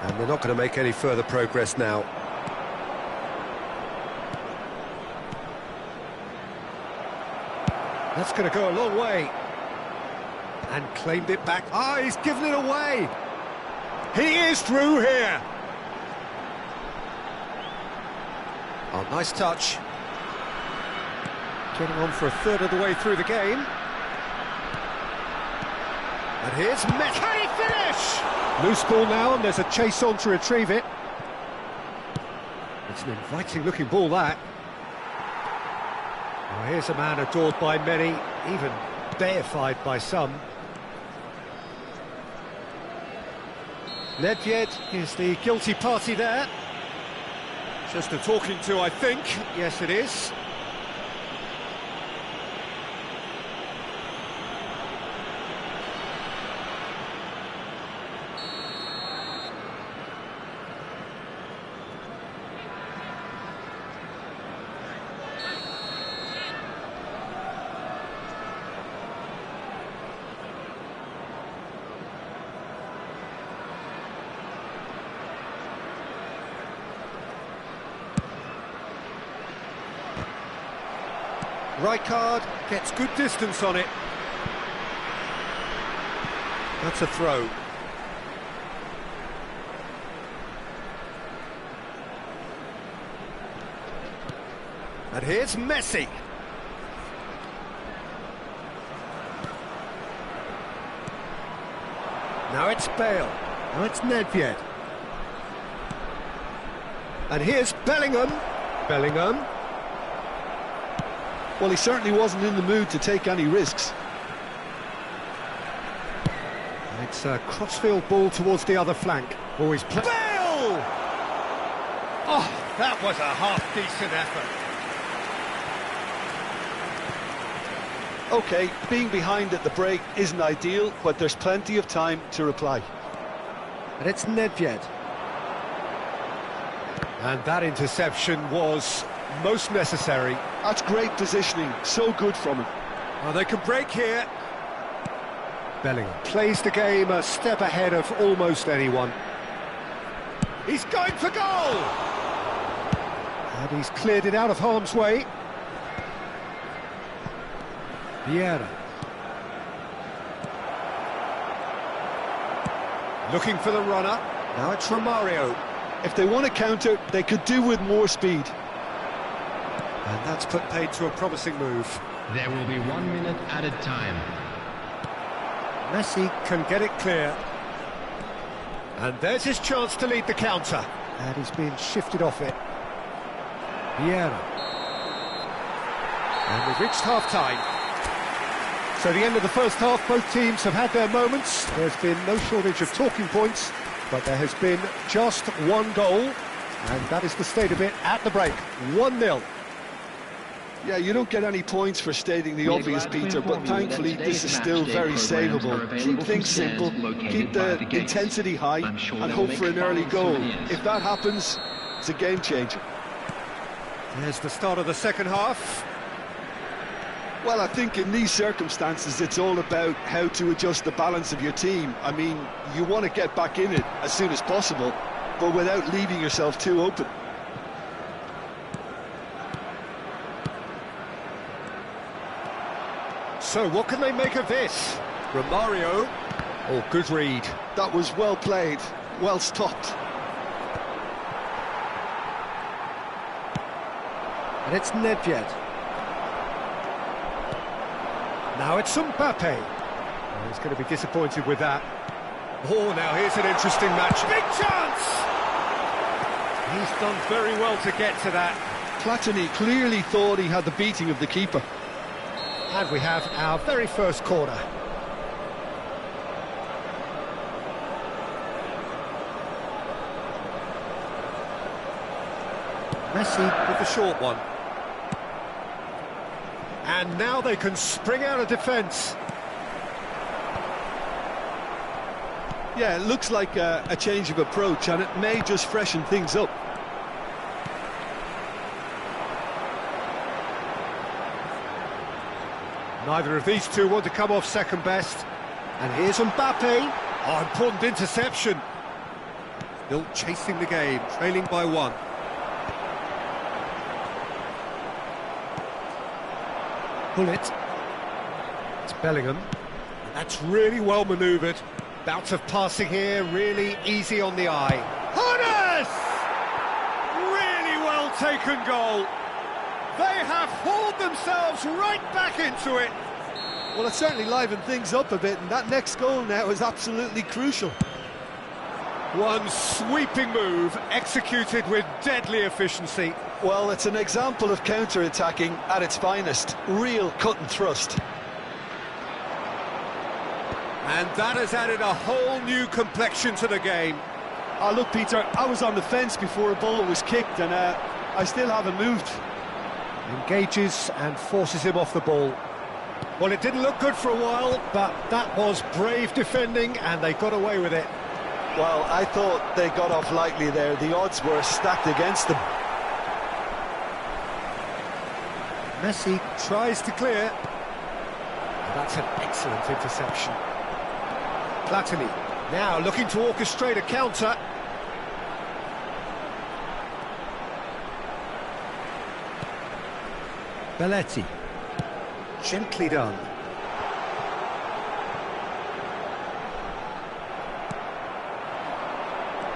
And they're not going to make any further progress now. That's going to go a long way. And claimed it back. Ah, he's given it away. He is through here. Oh, nice touch. Getting on for a third of the way through the game. And here's Messi. Can he finish? Loose ball now, and there's a chase on to retrieve it. It's an inviting-looking ball, that. Oh, here's a man adored by many, even deified by some. Nedved is the guilty party there. Just a talking to, I think. Yes, it is. Rijkaard gets good distance on it. That's a throw. And here's Messi. Now it's Bale. Now it's Nedved. And here's Bellingham. Bellingham. Well, he certainly wasn't in the mood to take any risks. It's a crossfield ball towards the other flank. Always play. Bale! Oh, that was a half-decent effort. OK, being behind at the break isn't ideal, but there's plenty of time to reply. And it's Nedved. And that interception was most necessary. That's great positioning, so good from him. Well, they can break here. Bellingham plays the game a step ahead of almost anyone. He's going for goal! And he's cleared it out of harm's way. Vieira. Looking for the runner. Now it's Romario. If they want to counter, they could do with more speed. And that's put paid to a promising move. There will be 1 minute added time. Messi can get it clear. And there's his chance to lead the counter. And he's being shifted off it. Vieira. And we've reached half-time. So the end of the first half, both teams have had their moments. There's been no shortage of talking points, but there has been just one goal, and that is the state of it at the break. 1-0. Yeah, you don't get any points for stating the obvious, Peter, but thankfully this is still very savable. Keep things simple, keep the intensity high, and hope for an early goal. If that happens, it's a game changer. There's the start of the second half. Well, I think in these circumstances it's all about how to adjust the balance of your team. I mean, you want to get back in it as soon as possible, but without leaving yourself too open. So what can they make of this? Romario. Oh, good read. That was well played. well stopped. And it's Nedved. Now it's Mbappe. Oh, he's going to be disappointed with that. Oh, now here's an interesting match. Big chance! He's done very well to get to that. Platini clearly thought he had the beating of the keeper. And we have our very first corner. Messi with the short one. And now they can spring out of defence. Yeah, it looks like a change of approach, and it may just freshen things up. Neither of these two want to come off second best. And here's Mbappe. Oh, important interception. Still chasing the game, trailing by 1. Bullet. It's Bellingham. And that's really well manoeuvred. Bout of passing here, really easy on the eye. Hones! Really well taken goal. They have hauled themselves right back into it. Well, it certainly livened things up a bit, and that next goal now is absolutely crucial. One sweeping move, executed with deadly efficiency. Well, it's an example of counter-attacking at its finest. Real cut and thrust. And that has added a whole new complexion to the game. Oh, look, Peter, I was on the fence before a ball was kicked, and I still haven't moved. Engages and forces him off the ball. Well, it didn't look good for a while, but that was brave defending, and they got away with it. Well, I thought they got off lightly there. The odds were stacked against them. Messi tries to clear. And that's an excellent interception. Platini now looking to orchestrate a counter. Belletti. Gently done.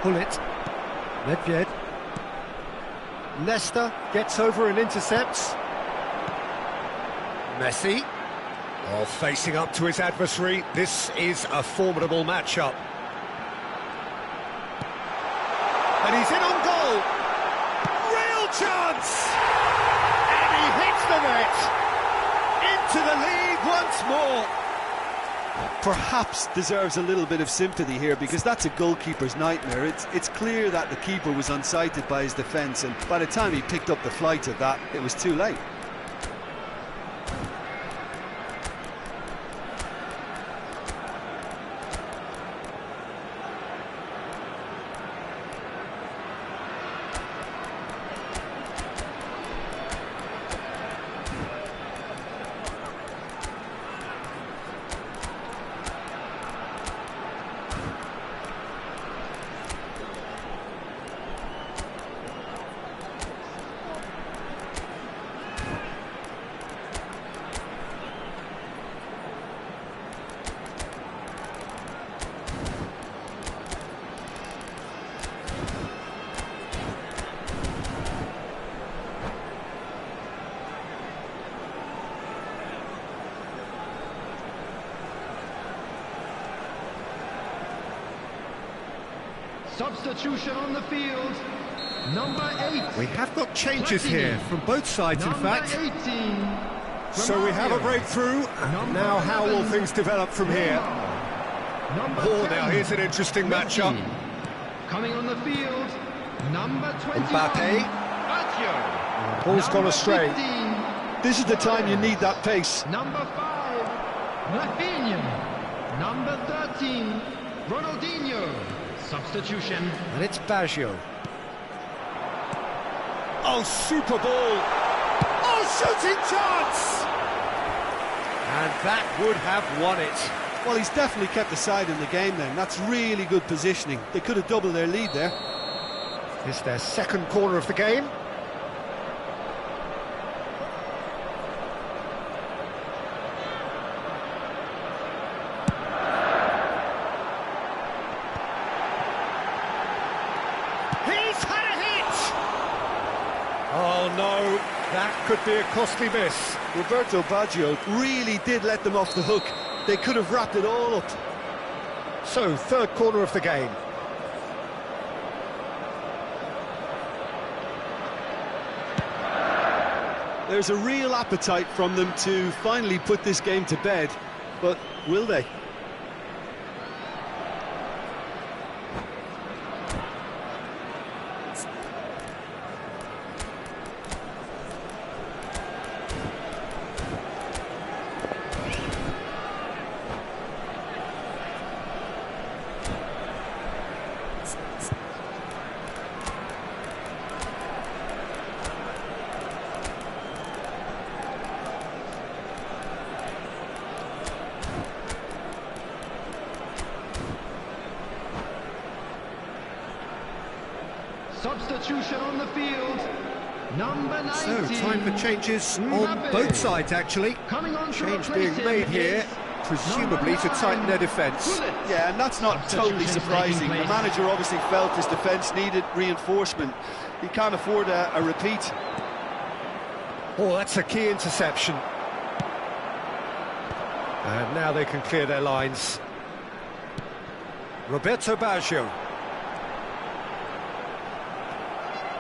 Bullet. Nedved. Leicester gets over and intercepts. Messi. Oh, facing up to his adversary. This is a formidable matchup. And he's in on goal. Real chance! And he hits the net. Into the lead once more. Perhaps deserves a little bit of sympathy here, because that's a goalkeeper's nightmare. It's clear that the keeper was unsighted by his defence, and by the time he picked up the flight of that, it was too late. Substitution on the field, number 8. We have got changes here from both sides, in fact. 18. So we have a breakthrough. Now how will things develop from here? Oh, now here's an interesting matchup. Coming on the field, number 21. Mbappe. Lazio. Ball's gone astray. 15. This is the time you need that pace. Number 5, Rafinha. Number 13, Ronaldinho. Substitution. And it's Baggio. Oh, super ball. Oh, shooting chance! And that would have won it. Well, he's definitely kept the side in the game then. That's really good positioning. They could have doubled their lead there. It's their second corner of the game. He's had a hit! Oh no, that could be a costly miss. Roberto Baggio really did let them off the hook. They could have wrapped it all up. So, third corner of the game. There's a real appetite from them to finally put this game to bed, but will they? Substitution on the field. Number 19. So, time for changes on both sides, actually. Change being made here, presumably to tighten their defence. Yeah, and that's not totally surprising. The manager obviously felt his defence needed reinforcement. He can't afford a repeat. Oh, that's a key interception. And now they can clear their lines. Roberto Baggio.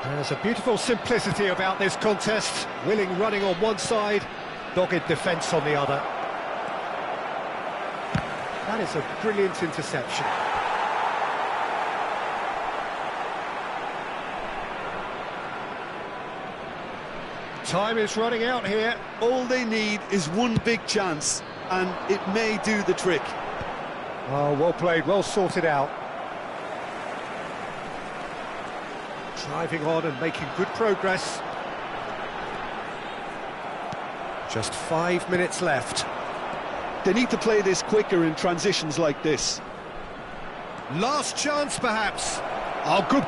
There's a beautiful simplicity about this contest. Willing running on one side, dogged defence on the other. That is a brilliant interception. Time is running out here. All they need is one big chance, and it may do the trick. Oh, well played, well sorted out. Driving on and making good progress. Just 5 minutes left. They need to play this quicker in transitions like this. Last chance, perhaps. Oh, good.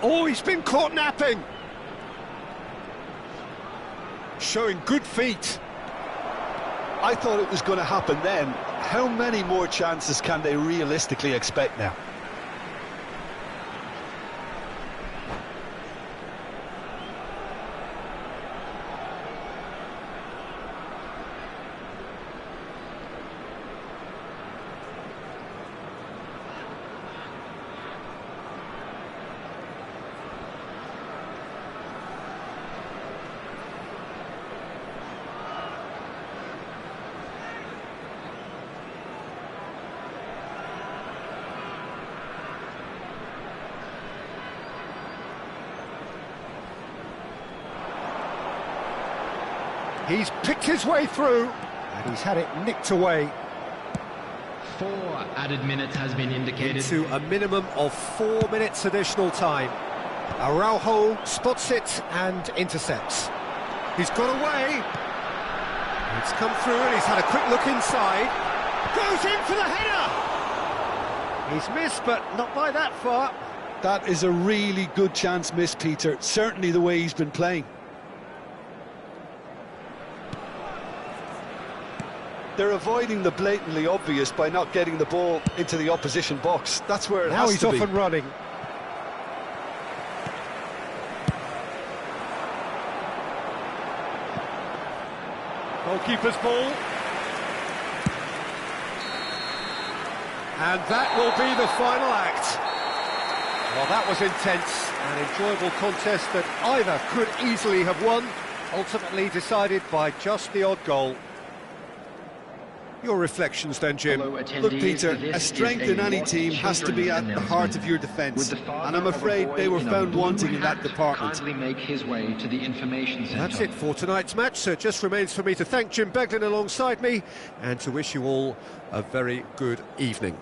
Oh, he's been caught napping. Showing good feet. I thought it was going to happen then. How many more chances can they realistically expect now? He's picked his way through, and he's had it nicked away. 4 added minutes has been indicated. Into a minimum of 4 minutes additional time. Araujo spots it and intercepts. He's got away. It's come through and he's had a quick look inside. Goes in for the header! He's missed, but not by that far. That is a really good chance miss, Peter. Certainly the way he's been playing. They're avoiding the blatantly obvious by not getting the ball into the opposition box. That's where it has to be. Now he's off and running. Goalkeeper's ball. And that will be the final act. Well, that was intense, an enjoyable contest that either could easily have won, ultimately decided by just the odd goal. Your reflections then, Jim. Look, Peter, a strength in any team has to be at the heart of your defence, and I'm afraid they were found wanting in that department. That's it for tonight's match, so it just remains for me to thank Jim Beglin alongside me and to wish you all a very good evening.